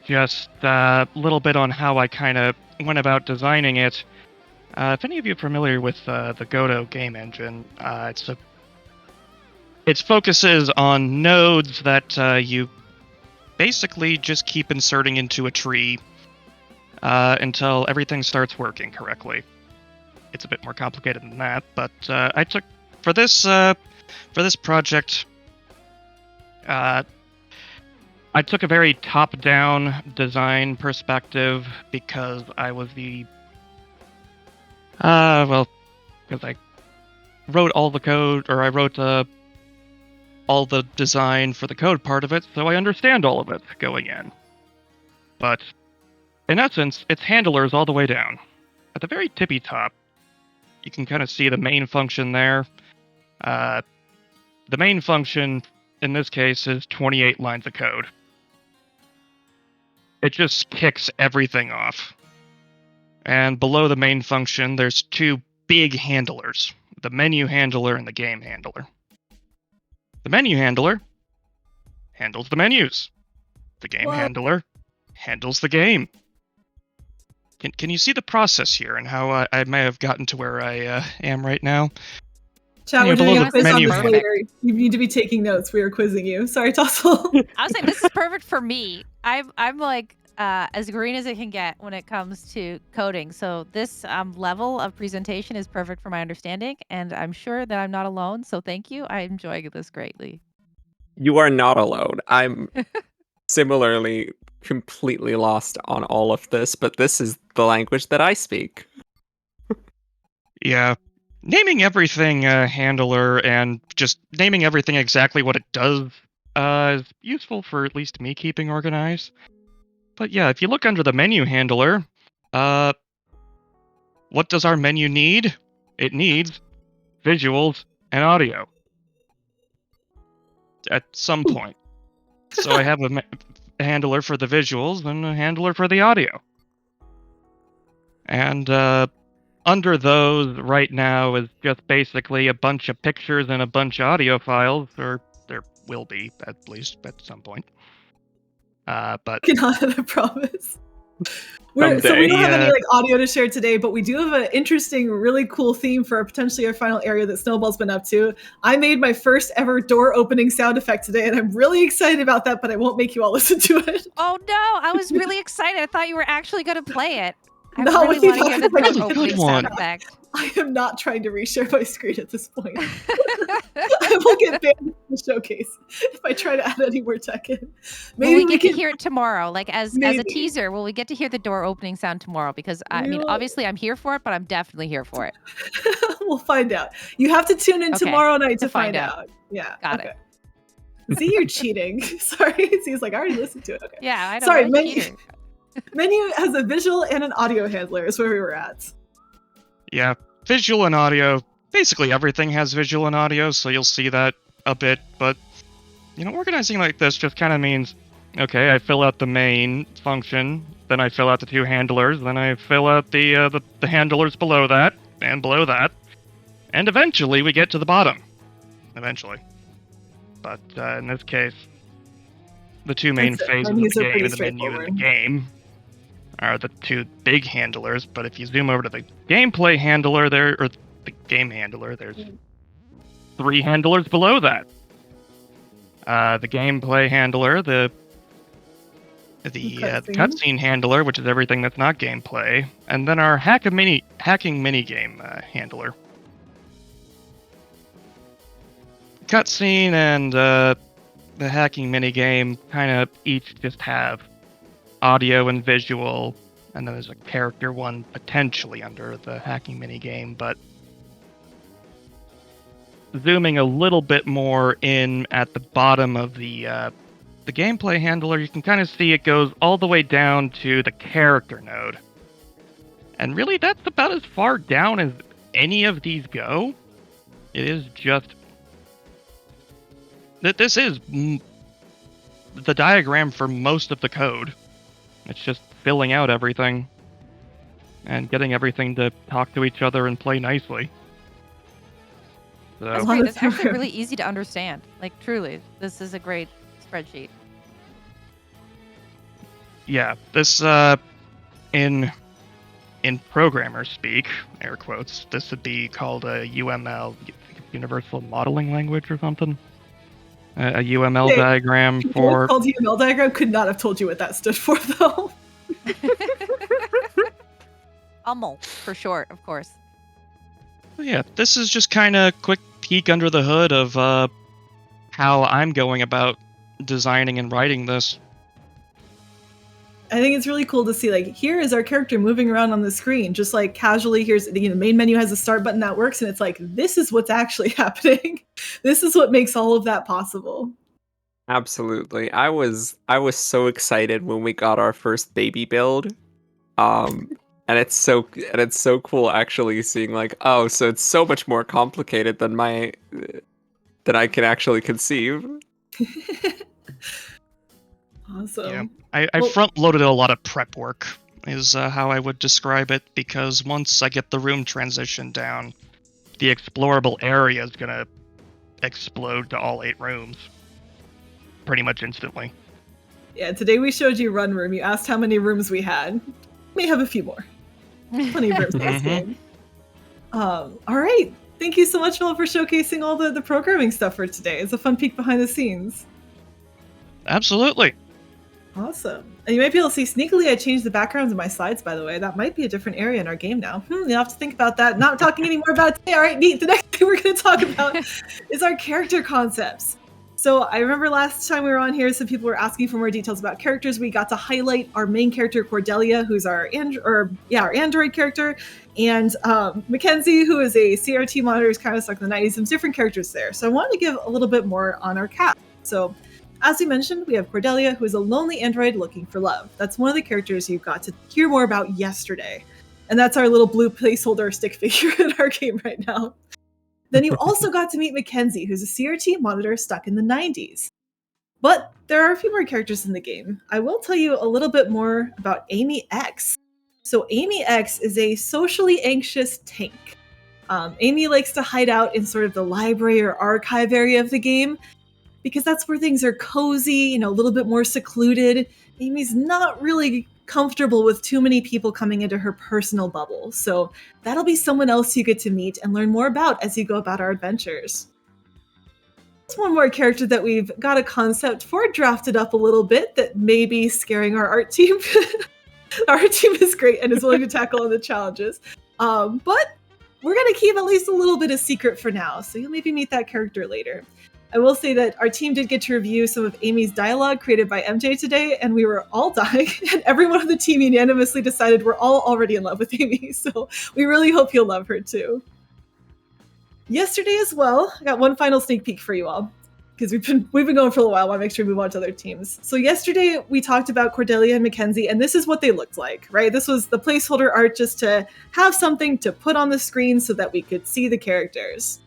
little bit on how I kind of went about designing it. If any of you are familiar with the Godot game engine, it focuses on nodes that you basically just keep inserting into a tree until everything starts working correctly. It's a bit more complicated than that, but I took for this project. I took a very top-down design perspective because I was because I wrote all the code, or I wrote all the design for the code part of it, so I understand all of it going in. But in essence, it's handlers all the way down. At the very tippy top, you can kind of see the main function there. The main function, in this case, is 28 lines of code. It just kicks everything off. And below the main function, there's two big handlers, the menu handler and the game handler. The menu handler handles the menus. The game What? handler handles the game. Can you see the process here and how I may have gotten to where I am right now? Chat, Yeah, we're doing below a the quiz on menu this hand- later. You need to be taking notes. We are quizzing you. Sorry, Tossel. I was saying this is perfect for me. I'm like as green as it can get when it comes to coding. So this level of presentation is perfect for my understanding, and I'm sure that I'm not alone. So thank you. I'm enjoying this greatly. You are not alone. I'm similarly completely lost on all of this, but this is the language that I speak. Yeah. Naming everything handler and just naming everything exactly what it does is useful for at least me keeping organized. But yeah, if you look under the menu handler, what does our menu need? It needs visuals and audio at some point. So I have a handler for the visuals and a handler for the audio. And under those right now is just basically a bunch of pictures and a bunch of audio files, or there will be at least at some point. But Cannot, I promise. So we Someday. don't have any Yeah. like audio to share today, but we do have an interesting, really cool theme for potentially our final area that Snowball's been up to. I made my first ever door opening sound effect today, and I'm really excited about that, but I won't make you all listen to it. Oh no, I was really excited. I thought you were actually going to play it. I No, really we want to hear the thought- door Really good opening one. sound effect. I am not trying to reshare my screen at this point. I will get banned from the showcase if I try to add any more tech in. Will we Maybe get to can- hear it tomorrow? Like as a Maybe. teaser, will we get to hear the door opening sound tomorrow? Because I mean, We'll- obviously I'm here for it, but I'm definitely here for it. We'll find out. You have to tune in Okay, tomorrow night to to find find out. out. Yeah. Got okay. See, you're cheating. Sorry. He's like, I already listened to it. Okay. Yeah, I know. Sorry, what a menu, cheater. menu has a visual and an audio handler is where we were at. Yeah, visual and audio. Basically everything has visual and audio, so you'll see that a bit. But organizing like this just kind of means, okay, I fill out the main function, then I fill out the two handlers, then I fill out the handlers below that and below that, and eventually we get to the bottom. Eventually, but in this case, the two main That's it. phases of Menus the are game pretty and the menu in the straightforward. game are the two big handlers. But if you zoom over to the gameplay handler, or the game handler, there's three handlers below that. The gameplay handler, the cutscene handler, which is everything that's not gameplay, and then our hacking minigame handler. Cutscene and the hacking minigame kind of each just have audio and visual, and then there's a character one potentially under the hacking minigame, but zooming a little bit more in at the bottom of the gameplay handler, you can kind of see it goes all the way down to the character node. And really, that's about as far down as any of these go. It is just that this is the diagram for most of the code. It's just filling out everything and getting everything to talk to each other and play nicely. That's So, great. That's actually really easy to understand. Like truly, this is a great spreadsheet. yeah, this in programmer speak, air quotes, this would be called a UML, Universal Modeling Language or something. A UML Okay. diagram People for called UML diagram could not have told you what that stood for, though. UML for short, of course. yeah, this is just kind of quick peek under the hood of how I'm going about designing and writing this. I think it's really cool to see, like, here is our character moving around on the screen, just like casually. Here's the main menu has a start button that works, and it's like, this is what's actually happening. This is what makes all of that possible. Absolutely. I was so excited when we got our first baby build. And it's so cool actually seeing like, oh, so it's so much more complicated than I can actually conceive. Awesome. Yeah. I Well- front-loaded a lot of prep work, is how I would describe it, because once I get the room transition down, the explorable area is going to explode to all 8 rooms pretty much instantly. Yeah, today we showed you Run Room. You asked how many rooms we had. May have a few more. Plenty of rooms in this game. All right. Thank you so much, Phil, for showcasing all the programming stuff for today. It's a fun peek behind the scenes. Absolutely. Awesome. And you might be able to see sneakily I changed the backgrounds of my slides, by the way. That might be a different area in our game now. You'll have to think about that. Not talking anymore about it today. All right, neat. The next thing we're going to talk about is our character concepts. So I remember last time we were on here, some people were asking for more details about characters. We got to highlight our main character, Cordelia, who's our android character, and Mackenzie, who is a CRT monitor, is kind of stuck in the 90s. Some different characters there. So I wanted to give a little bit more on our cast. So as we mentioned, we have Cordelia, who is a lonely android looking for love. That's one of the characters you got to hear more about yesterday. And that's our little blue placeholder stick figure in our game right now. Then you also got to meet Mackenzie, who's a CRT monitor stuck in the 90s. But there are a few more characters in the game. I will tell you a little bit more about Amy X. So Amy X is a socially anxious tank. Amy likes to hide out in sort of the library or archive area of the game because that's where things are cozy, a little bit more secluded. Amy's not really comfortable with too many people coming into her personal bubble. So that'll be someone else you get to meet and learn more about as you go about our adventures. There's one more character that we've got a concept for, drafted up a little bit, that may be scaring our art team. Our art team is great and is willing to tackle all the challenges. But we're going to keep at least a little bit of secret for now, so you'll maybe meet that character later. I will say that our team did get to review some of Amy's dialogue created by MJ today, and we were all dying, and everyone on the team unanimously decided we're all already in love with Amy, so we really hope you'll love her too. Yesterday as well, I got one final sneak peek for you all, because we've been going for a while. I want to make sure we move on to other teams. So yesterday we talked about Cordelia and Mackenzie, and this is what they looked like, right? This was the placeholder art just to have something to put on the screen so that we could see the characters.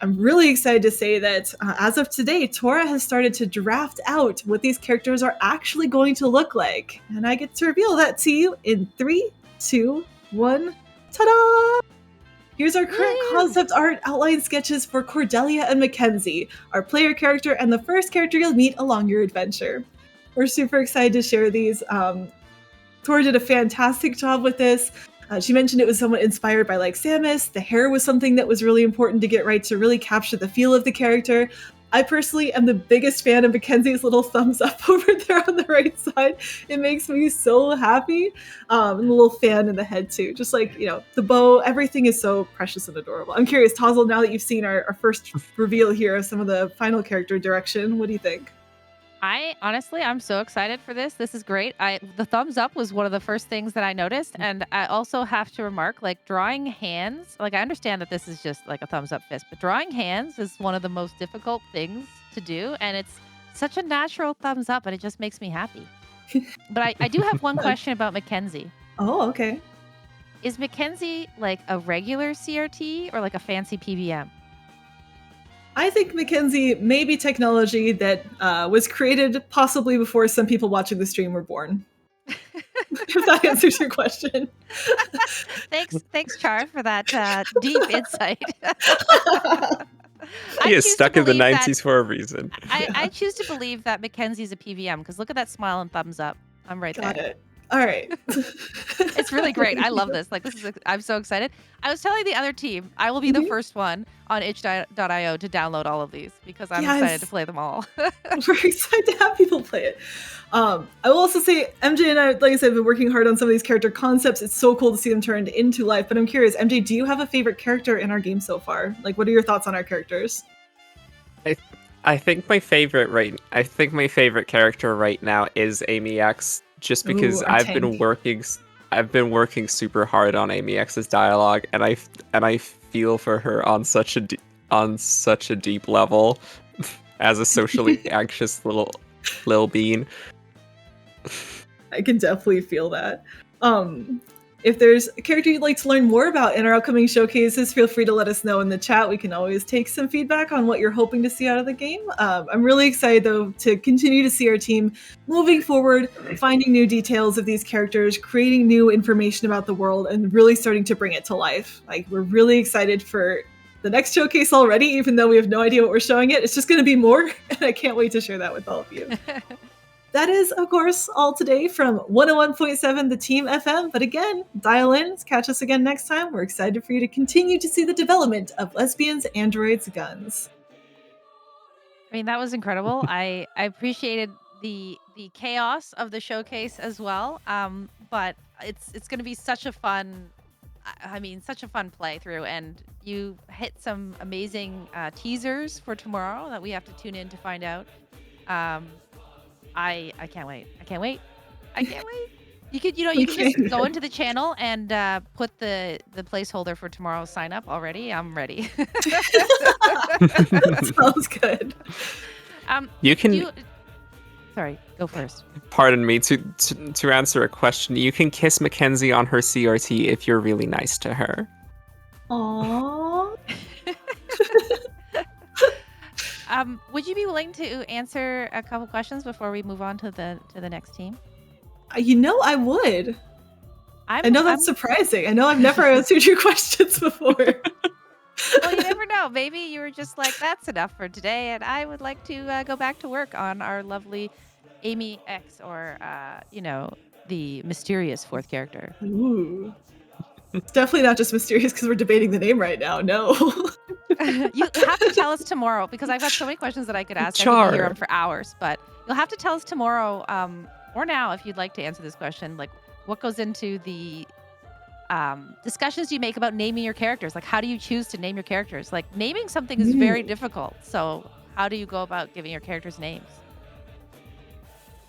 I'm really excited to say that as of today, Tora has started to draft out what these characters are actually going to look like. And I get to reveal that to you in 3, 2, 1, ta-da! Here's our current concept art outline sketches for Cordelia and Mackenzie, our player character and the first character you'll meet along your adventure. We're super excited to share these. Tora did a fantastic job with this. She mentioned it was somewhat inspired by like Samus. The hair was something that was really important to get right to really capture the feel of the character. I personally am the biggest fan of Mackenzie's little thumbs up over there on the right side. It makes me so happy. And the little fan in the head too. Just like, the bow, everything is so precious and adorable. I'm curious, Tozzle, now that you've seen our first reveal here of some of the final character direction, what do you think? I'm so excited for this. This is great. The thumbs up was one of the first things that I noticed. And I also have to remark, like drawing hands, like I understand that this is just like a thumbs up fist, but drawing hands is one of the most difficult things to do. And it's such a natural thumbs up and it just makes me happy. But I do have one question about Mackenzie. Oh, okay. Is Mackenzie like a regular CRT or like a fancy PVM? I think Mackenzie may be technology that was created possibly before some people watching the stream were born. If that answers your question. Thanks, Char, for that deep insight. He is stuck in the 90s for a reason. I choose to believe that Mackenzie's a PVM because look at that smile and thumbs up. I'm right there. Got it. All right. It's really great. I love this. I'm so excited. I was telling the other team, I will be the first one on itch.io to download all of these because I'm excited to play them all. We're excited to have people play it. I will also say MJ and I, like I said, have been working hard on some of these character concepts. It's so cool to see them turned into life. But I'm curious, MJ, do you have a favorite character in our game so far? Like, what are your thoughts on our characters? I think my favorite character right now is Amy X. Just because I've been working super hard on Amy X's dialogue, and I feel for her on such a deep level as a socially anxious little bean. I can definitely feel that. If there's a character you'd like to learn more about in our upcoming showcases, feel free to let us know in the chat. We can always take some feedback on what you're hoping to see out of the game. I'm really excited, though, to continue to see our team moving forward, finding new details of these characters, creating new information about the world, and really starting to bring it to life. Like, we're really excited for the next showcase already, even though we have no idea what we're showing it. It's just going to be more, and I can't wait to share that with all of you. That is, of course, all today from 101.7 The Team FM. But again, dial in, catch us again next time. We're excited for you to continue to see the development of Lesbians, Androids, Guns. I mean, that was incredible. I appreciated the chaos of the showcase as well. But it's going to be such a fun, I mean, such a fun playthrough, and you hit some amazing teasers for tomorrow that we have to tune in to find out. I can't wait. I can't wait. I can't wait. You could just go into the channel and put the placeholder for tomorrow's sign up already. I'm ready. That sounds good. You can. Sorry, go first. Pardon me, to answer a question, you can kiss Mackenzie on her CRT if you're really nice to her. Aww. Would you be willing to answer a couple questions before we move on to the next team? You know, I would. I know that's surprising. I know I've never answered your questions before. Well, you never know. Maybe you were just like, that's enough for today, and I would like to go back to work on our lovely Amy X, or, the mysterious fourth character. Ooh. It's definitely not just mysterious because we're debating the name right now. No. You have to tell us tomorrow, because I've got so many questions that I could ask. Char. I could be here on for hours, but you'll have to tell us tomorrow, or now if you'd like to answer this question, like what goes into the discussions you make about naming your characters. Like, how do you choose to name your characters? Like, naming something is very difficult. So how do you go about giving your characters names?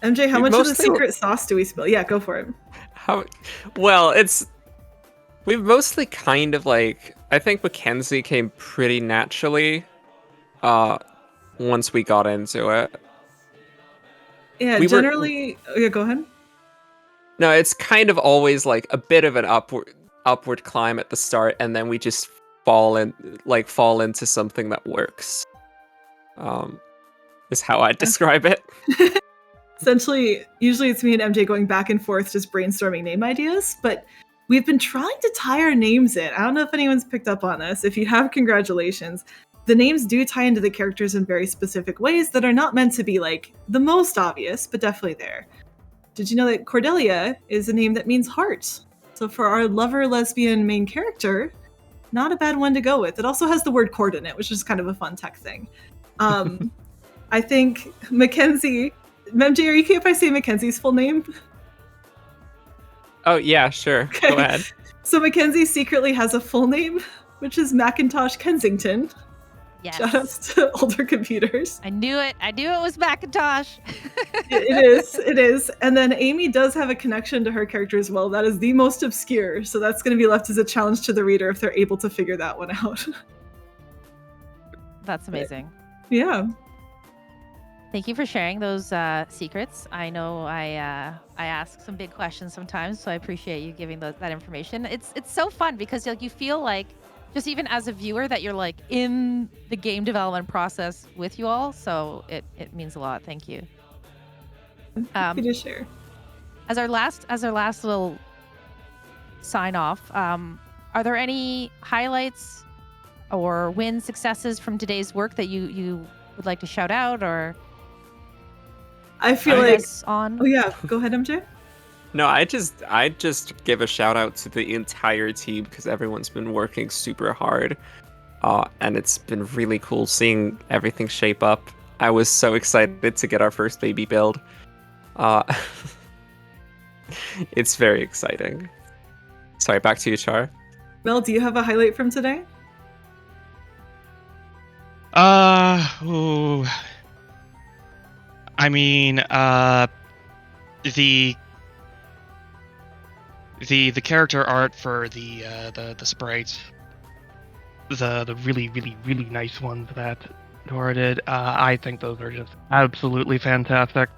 MJ, how much of the secret sauce do we spill? Yeah, go for it. We've mostly kind of like, I think Mackenzie came pretty naturally once we got into it. Yeah, generally, yeah, go ahead. No, it's kind of always like a bit of an upward climb at the start, and then we just fall into something that works. Is how I'd describe it. Essentially, usually it's me and MJ going back and forth just brainstorming name ideas, but we've been trying to tie our names in. I don't know if anyone's picked up on this. If you have, congratulations. The names do tie into the characters in very specific ways that are not meant to be like the most obvious, but definitely there. Did you know that Cordelia is a name that means heart? So for our lover lesbian main character, not a bad one to go with. It also has the word cord in it, which is kind of a fun tech thing. I think Mackenzie... MJ, are you okay if I say Mackenzie's full name? Oh, yeah, sure. Okay. Go ahead. So Mackenzie secretly has a full name, which is Macintosh Kensington. Yes. Shout outs to older computers. I knew it. I knew it was Macintosh. It is. And then Amy does have a connection to her character as well. That is the most obscure. So that's going to be left as a challenge to the reader if they're able to figure that one out. That's amazing. But, yeah. Thank you for sharing those secrets. I know I ask some big questions sometimes, so I appreciate you giving that information. It's so fun because you feel like, just even as a viewer, that you're like in the game development process with you all. So it means a lot. Thank you. Happy to share. As our last little sign off, are there any highlights or win successes from today's work that you would like to shout out, or? I feel like on. Oh yeah, go ahead, MJ. No, I just give a shout out to the entire team because everyone's been working super hard, and it's been really cool seeing everything shape up. I was so excited to get our first baby build. It's very exciting. Sorry, back to you, Char. Mel, do you have a highlight from today? I mean, the character art for the sprites, the really nice ones that Dora did, I think those are just absolutely fantastic,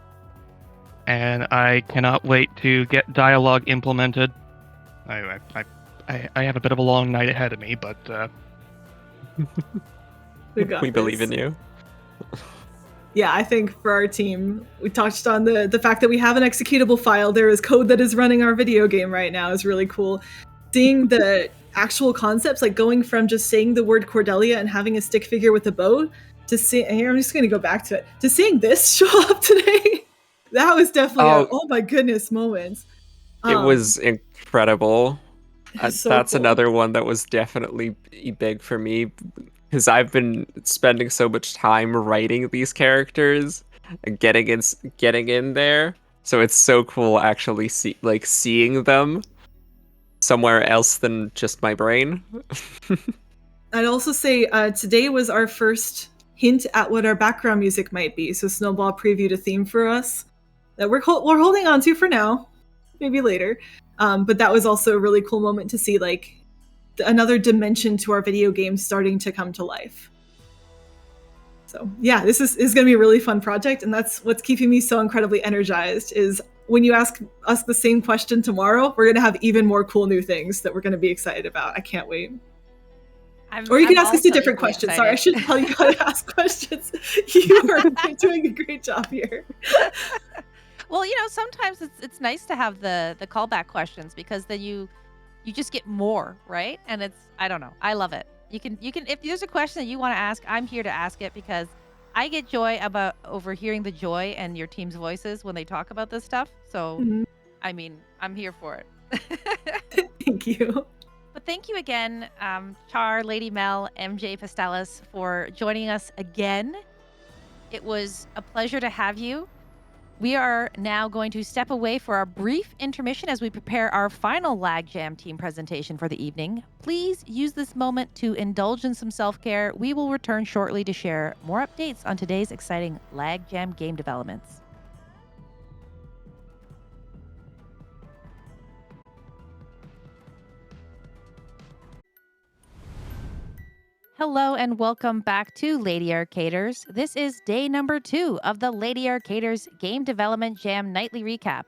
and I cannot wait to get dialogue implemented. I have a bit of a long night ahead of me, but we believe in you. Yeah, I think for our team, we touched on the fact that we have an executable file. There is code that is running our video game right now is really cool. Seeing the actual concepts, like going from just saying the word Cordelia and having a stick figure with a bow to see, and here I'm just going to go back to it, to seeing this show up today. That was definitely a Oh, oh my goodness moment. it was incredible. So That's cool. another one that was definitely big for me because I've been spending so much time writing these characters and getting in there. So it's so cool actually seeing them somewhere else than just my brain. I'd also say today was our first hint at what our background music might be. So Snowball previewed a theme for us that we're holding on to for now, maybe later. But that was also a really cool moment to see like another dimension to our video game starting to come to life. So yeah, this is going to be a really fun project, and that's what's keeping me so incredibly energized. Is when you ask us the same question tomorrow, we're going to have even more cool new things that we're going to be excited about. I can't wait. Or you can ask us a different question. Sorry, I shouldn't tell you how to ask questions. You are doing a great job here. Well, sometimes it's nice to have the callback questions because then you just get more, right? And I don't know. I love it. You can if there's a question that you want to ask, I'm here to ask it because I get joy about overhearing the joy in your team's voices when they talk about this stuff. So, Mhm. I mean, I'm here for it. Thank you. But thank you again, Char, Lady Mel, MJ Pastelis, for joining us again. It was a pleasure to have you. We are now going to step away for our brief intermission as we prepare our final Lag Jam team presentation for the evening. Please use this moment to indulge in some self-care. We will return shortly to share more updates on today's exciting Lag Jam game developments. Hello and welcome back to Lady Arcaders. This is day number 2 of the Lady Arcaders Game Development Jam Nightly Recap.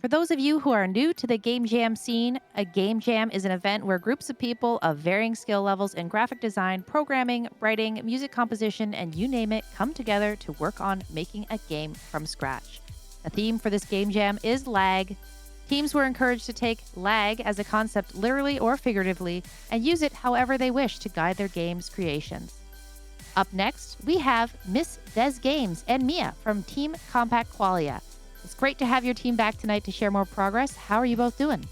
For those of you who are new to the Game Jam scene, a Game Jam is an event where groups of people of varying skill levels in graphic design, programming, writing, music composition, and you name it come together to work on making a game from scratch. The theme for this Game Jam is lag. Teams were encouraged to take lag as a concept literally or figuratively and use it however they wish to guide their game's creations. Up next, we have Miss Des Games and Mia from Team Compact Qualia. It's great to have your team back tonight to share more progress. How are you both doing?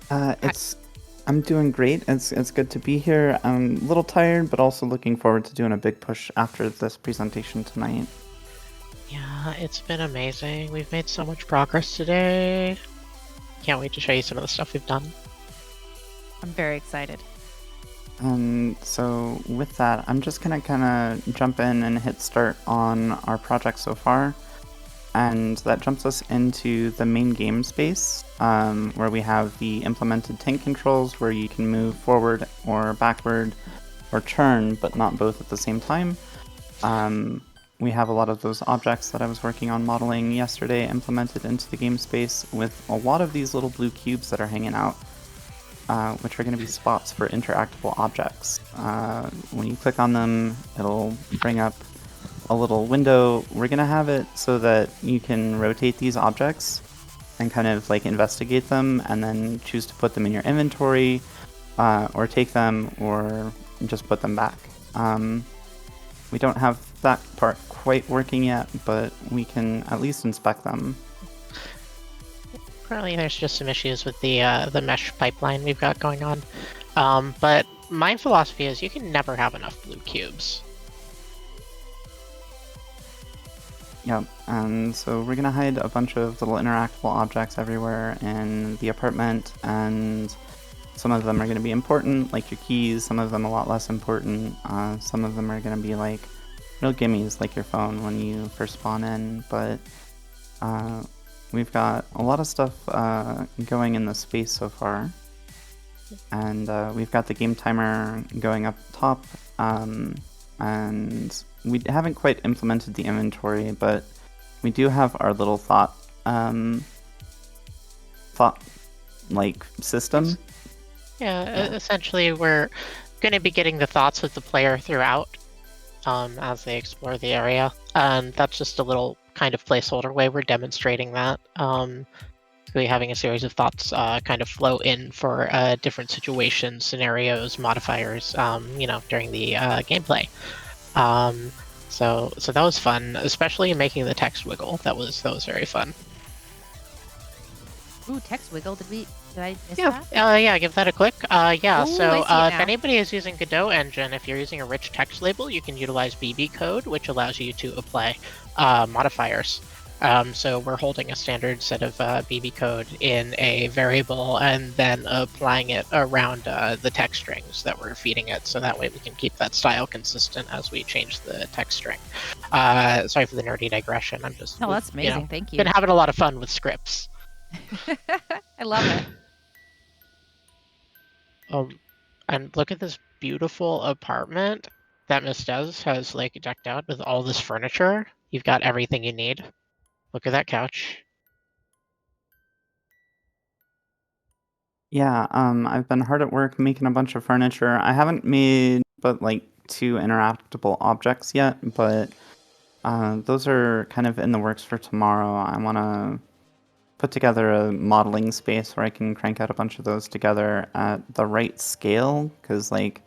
I'm doing great. It's good to be here. I'm a little tired, but also looking forward to doing a big push after this presentation tonight. Yeah, it's been amazing. We've made so much progress today. Can't wait to show you some of the stuff we've done. I'm very excited. So with that, I'm just gonna kind of jump in and hit start on our project so far. And that jumps us into the main game space, where we have the implemented tank controls where you can move forward or backward or turn, but not both at the same time. We have a lot of those objects that I was working on modeling yesterday implemented into the game space with a lot of these little blue cubes that are hanging out, which are going to be spots for interactable objects. When you click on them, it'll bring up a little window. We're going to have it so that you can rotate these objects and kind of like investigate them and then choose to put them in your inventory, or take them or just put them back. We don't have that part quite working yet, but we can at least inspect them. Currently, there's just some issues with the mesh pipeline we've got going on. But my philosophy is you can never have enough blue cubes. Yep, and so we're gonna hide a bunch of little interactable objects everywhere in the apartment, and some of them are going to be important, like your keys, some of them a lot less important. Some of them are going to be like real gimmies, like your phone when you first spawn in, but we've got a lot of stuff going in the space so far. And we've got the game timer going up top, and we haven't quite implemented the inventory, but we do have our little thought like system. Yeah, essentially we're going to be getting the thoughts of the player throughout as they explore the area, and that's just a little kind of placeholder way we're demonstrating that. Really having a series of thoughts kind of flow in for different situations, scenarios, modifiers, during the gameplay. So that was fun, especially making the text wiggle. That was very fun. Ooh, text wiggle. Did I miss Yeah, that? yeah, give that a click. Yeah, Ooh, so I see it if now. anybody is using Godot Engine, if you're using a rich text label, you can utilize BB code, which allows you to apply modifiers. So we're holding a standard set of BB code in a variable and then applying it around the text strings that we're feeding it, so that way we can keep that style consistent as we change the text string. Sorry for the nerdy digression. I'm just No, that's amazing. Thank you. been having a lot of fun with scripts. I love it. And look at this beautiful apartment that Miss Des has like decked out with all this furniture. You've got everything you need. Look at that couch. Yeah, I've been hard at work making a bunch of furniture. I haven't made but like 2 interactable objects yet, but those are kind of in the works for tomorrow. I want to put together a modeling space where I can crank out a bunch of those together at the right scale, because like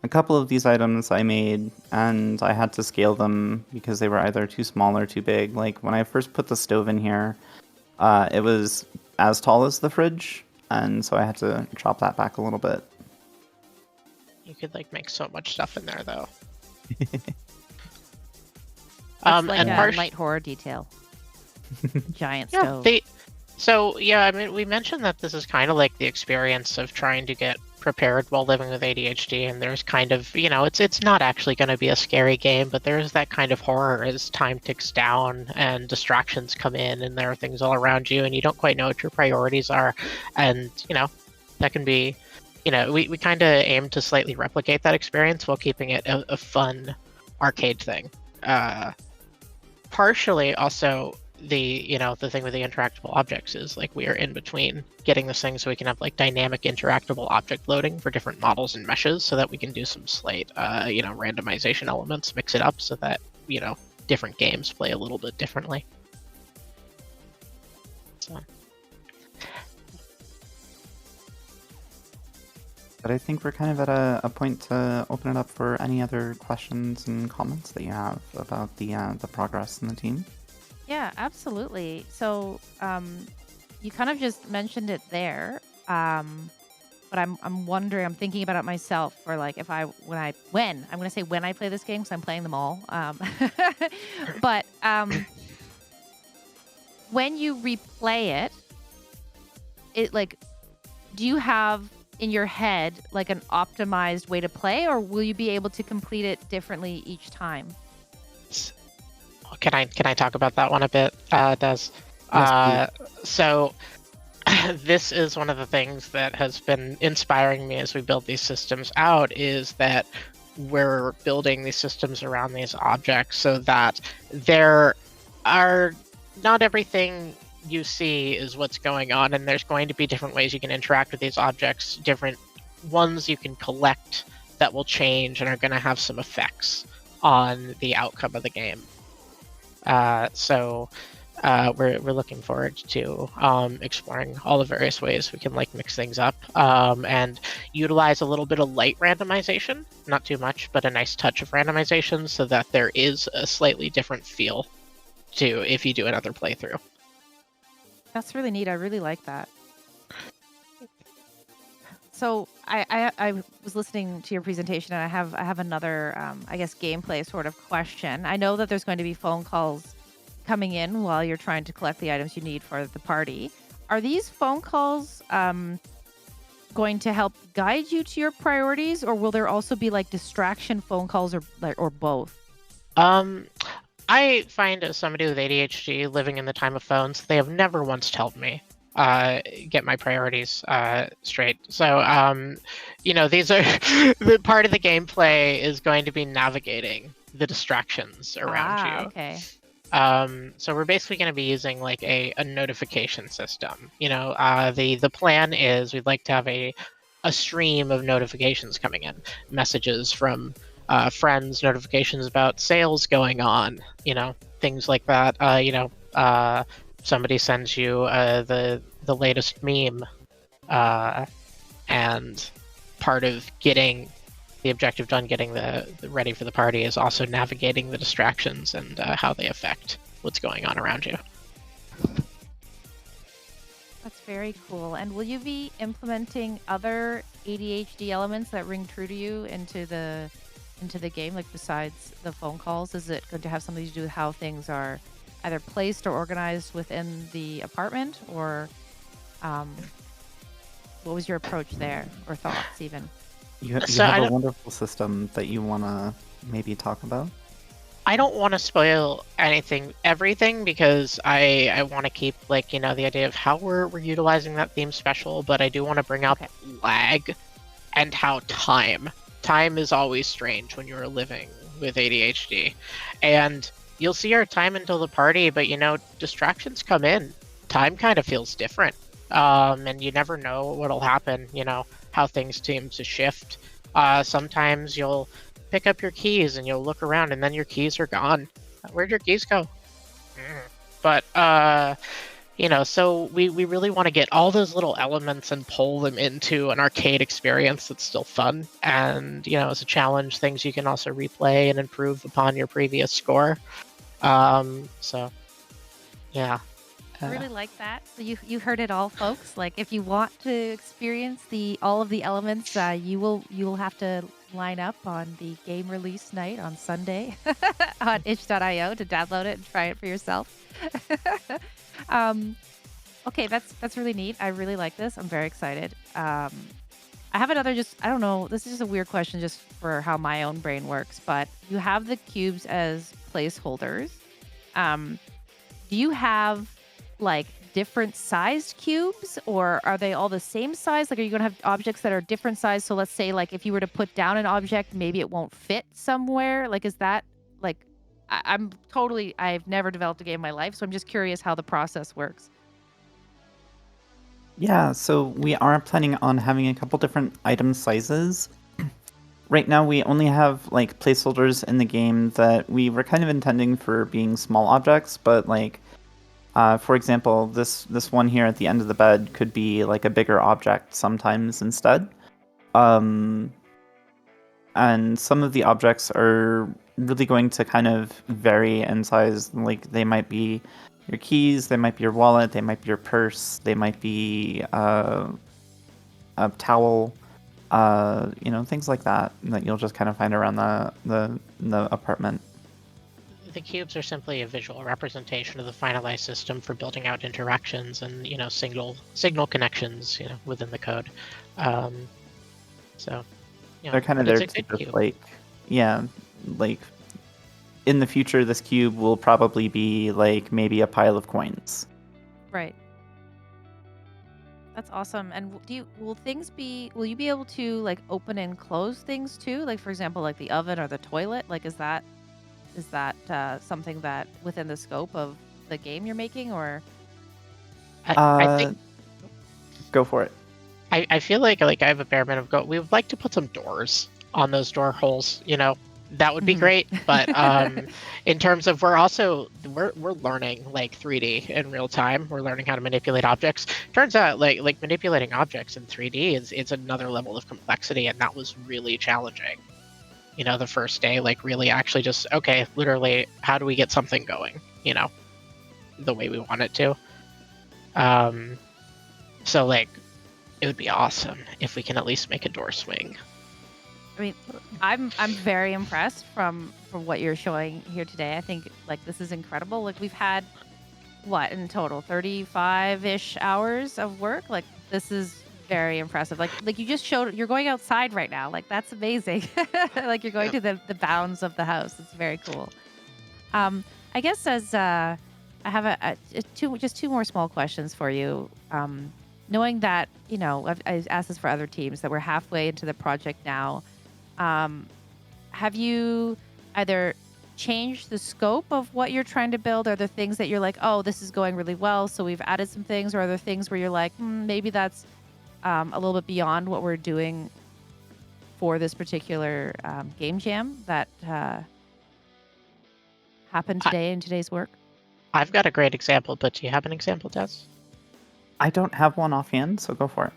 a couple of these items I made and I had to scale them because they were either too small or too big. Like when I first put the stove in here, it was as tall as the fridge, and so I had to chop that back a little bit. You could like make so much stuff in there though. It's like and a light horror detail. Giant stove. So yeah, I mean, we mentioned that this is kind of like the experience of trying to get prepared while living with ADHD, and there's kind of, it's not actually going to be a scary game, but there's that kind of horror as time ticks down and distractions come in, and there are things all around you, and you don't quite know what your priorities are, and that can be, we kind of aim to slightly replicate that experience while keeping it a fun arcade thing. Partially also, the thing with the interactable objects is like we are in between getting this thing so we can have like dynamic interactable object loading for different models and meshes, so that we can do some slight randomization elements, mix it up so that different games play a little bit differently. So But I think we're kind of at a point to open it up for any other questions and comments that you have about the progress in the team. Yeah, absolutely. So, you kind of just mentioned it there, but I'm wondering. I'm thinking about it myself. For like, when I'm going to say when I play this game because I'm playing them all. But when you replay it like, do you have in your head like an optimized way to play, or will you be able to complete it differently each time? Can I talk about that one a bit, Des? Yes, So this is one of the things that has been inspiring me as we build these systems out, is that we're building these systems around these objects so that there are not everything you see is what's going on, and there's going to be different ways you can interact with these objects, different ones you can collect that will change and are going to have some effects on the outcome of the game. So we're looking forward to exploring all the various ways we can like mix things up and utilize a little bit of light randomization, not too much, but a nice touch of randomization, so that there is a slightly different feel to if you do another playthrough. That's really neat. I really like that. So I was listening to your presentation, and I have another I guess gameplay sort of question. I know that there's going to be phone calls coming in while you're trying to collect the items you need for the party. Are these phone calls going to help guide you to your priorities, or will there also be like distraction phone calls, or both? I find, as somebody with ADHD living in the time of phones, they have never once helped me get my priorities straight. So, these are the part of the gameplay is going to be navigating the distractions around you. Okay. So we're basically going to be using like a notification system. The plan is we'd like to have a stream of notifications coming in, messages from friends, notifications about sales going on, things like that. Somebody sends you the latest meme, and part of getting the objective done getting the ready for the party is also navigating the distractions and how they affect what's going on around you. That's very cool. And will you be implementing other ADHD elements that ring true to you into the game, like besides the phone calls? Is it going to have something to do with how things are either placed or organized within the apartment, or um, what was your approach there, or thoughts even? You So have a wonderful system that you want to maybe talk about? I don't want to spoil everything, because I want to keep, like, the idea of how we're utilizing that theme special, but I do want to bring up Okay. lag and how time is always strange when you're living with ADHD. And you'll see our time until the party, but distractions come in. Time kind of feels different. And you never know what'll happen, how things seem to shift. Sometimes you'll pick up your keys and you'll look around and then your keys are gone. Where'd your keys go? But so we really want to get all those little elements and pull them into an arcade experience that's still fun. And, as a challenge, things you can also replay and improve upon your previous score. So, yeah. I really like that. So you heard it all, folks. Like, if you want to experience all of the elements, you will have to line up on the game release night on Sunday on itch.io to download it and try it for yourself. Okay, that's really neat. I really like this. I'm very excited. I have another, I don't know, this is just a weird question just for how my own brain works, but you have the cubes as placeholders. Do you have like different sized cubes, or are they all the same size? Like, are you going to have objects that are different size? So let's say, like, if you were to put down an object, maybe it won't fit somewhere. Like, is that like, I've never developed a game in my life, so I'm just curious how the process works. Yeah, so we are planning on having a couple different item sizes. Right now, we only have like placeholders in the game that we were kind of intending for being small objects, but like, for example, this one here at the end of the bed could be like a bigger object sometimes instead. And some of the objects are really going to kind of vary in size. Like, they might be your keys, they might be your wallet, they might be your purse, they might be a towel, things like that you'll just kind of find around the apartment. The cubes are simply a visual representation of the finalized system for building out interactions and signal connections within the code. So They're kind of but there it's a to good just cube. like in the future, this cube will probably be like maybe a pile of coins. Right. That's awesome. And will you be able to like open and close things too? Like, for example, like the oven or the toilet? Like, is that something that within the scope of the game you're making, or? I think Go for it. I feel like I have a bare minimum. We would like to put some doors on those door holes. That would be Mhm. great. But in terms of we're learning like 3D in real time. We're learning how to manipulate objects. Turns out like manipulating objects in 3D it's another level of complexity, and that was really challenging. The first day, like really actually just literally how do we get something going? The way we want it to. So like, it would be awesome if we can at least make a door swing. I mean, I'm very impressed from what you're showing here today. I think like this is incredible. Like, we've had what in total 35-ish hours of work. Like, this is very impressive. Like you just showed, you're going outside right now. Like, that's amazing. Like, you're going to the bounds of the house. It's very cool. I guess as I have two more small questions for you. Knowing that I've asked this for other teams, that we're halfway into the project now. Have you either changed the scope of what you're trying to build? Are there things that you're like, oh, this is going really well, so we've added some things? Or are there things where you're like, maybe that's a little bit beyond what we're doing for this particular game jam that happened today in today's work? I've got a great example, but do you have an example, Des? I don't have one offhand, so go for it.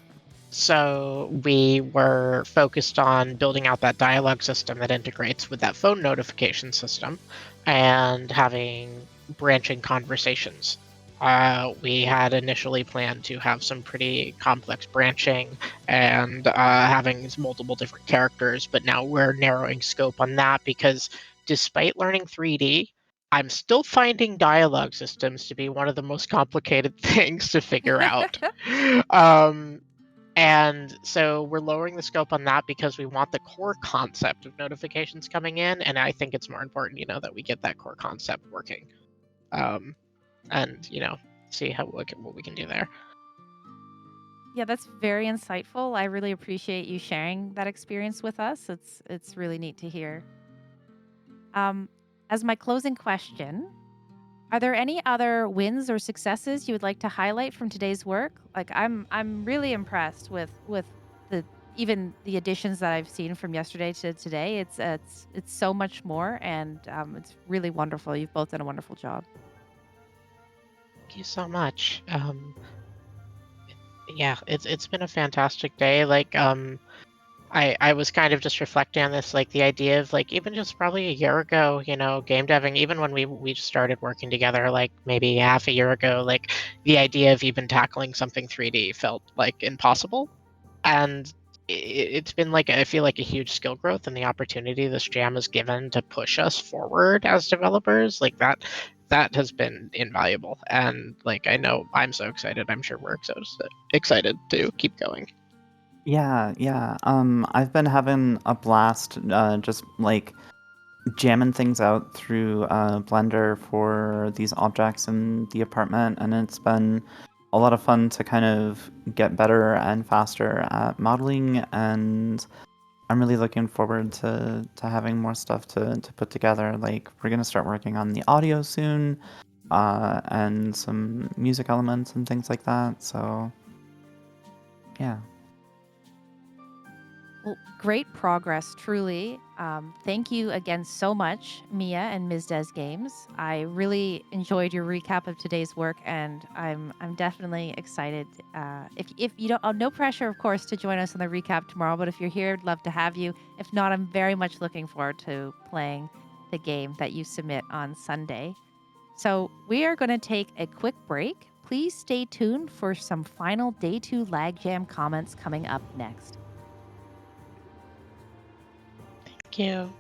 So we were focused on building out that dialogue system that integrates with that phone notification system and having branching conversations. We had initially planned to have some pretty complex branching and having multiple different characters, but now we're narrowing scope on that because despite learning 3D, I'm still finding dialogue systems to be one of the most complicated things to figure out. And so we're lowering the scope on that because we want the core concept of notifications coming in, and I think it's more important, that we get that core concept working, and see what we can do there. Yeah, that's very insightful. I really appreciate you sharing that experience with us. It's really neat to hear. As my closing question, are there any other wins or successes you would like to highlight from today's work? Like I'm really impressed with the even the additions that I've seen from yesterday to today. It's so much more, and it's really wonderful. You've both done a wonderful job. Thank you so much. Yeah, it's been a fantastic day. I was kind of just reflecting on this, like the idea of like even just probably a year ago, game deving, even when we just started working together, like maybe half a year ago, like the idea of even tackling something 3D felt like impossible. And it's been like, I feel like a huge skill growth, and the opportunity this jam has given to push us forward as developers, like that has been invaluable. And like, I know I'm so excited. I'm sure we're so excited to keep going. Yeah, yeah. I've been having a blast, just like jamming things out through Blender for these objects in the apartment, and it's been a lot of fun to kind of get better and faster at modeling, and I'm really looking forward to having more stuff to put together. Like, we're gonna start working on the audio soon, and some music elements and things like that. So, yeah. Well, great progress, truly. Thank you again so much, Mia and Ms. Des Games. I really enjoyed your recap of today's work, and I'm definitely excited. If you don't, no pressure, of course, to join us on the recap tomorrow. But if you're here, I'd love to have you. If not, I'm very much looking forward to playing the game that you submit on Sunday. So we are going to take a quick break. Please stay tuned for some final Day 2 Lag Jam comments coming up next. Thank you.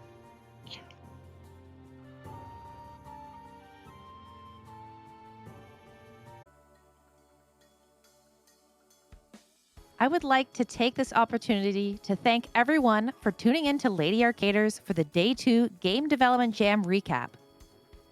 I would like to take this opportunity to thank everyone for tuning in to Lady Arcaders for the Day 2 Game Development Jam recap.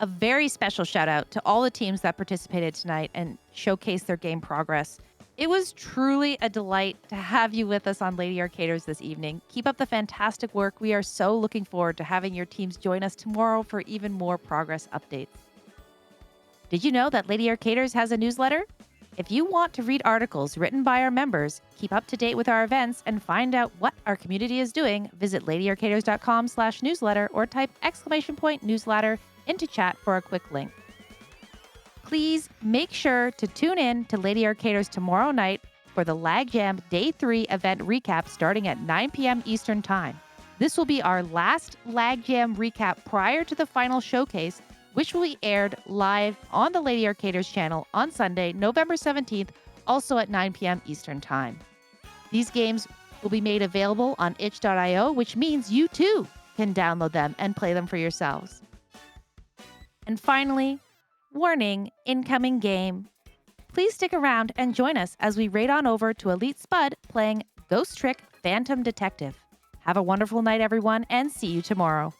A very special shout out to all the teams that participated tonight and showcased their game progress. It was truly a delight to have you with us on Lady Arcaders this evening. Keep up the fantastic work. We are so looking forward to having your teams join us tomorrow for even more progress updates. Did you know that Lady Arcaders has a newsletter? If you want to read articles written by our members, keep up to date with our events, and find out what our community is doing, visit ladyarcaders.com/newsletter or type !newsletter into chat for a quick link. Please make sure to tune in to Lady Arcaders tomorrow night for the Lag Jam Day 3 event recap starting at 9 p.m. Eastern Time. This will be our last Lag Jam recap prior to the final showcase, which will be aired live on the Lady Arcaders channel on Sunday, November 17th, also at 9 p.m. Eastern Time. These games will be made available on itch.io, which means you too can download them and play them for yourselves. And finally, warning, incoming game. Please stick around and join us as we raid on over to Elite Spud playing Ghost Trick Phantom Detective. Have a wonderful night, everyone, and see you tomorrow.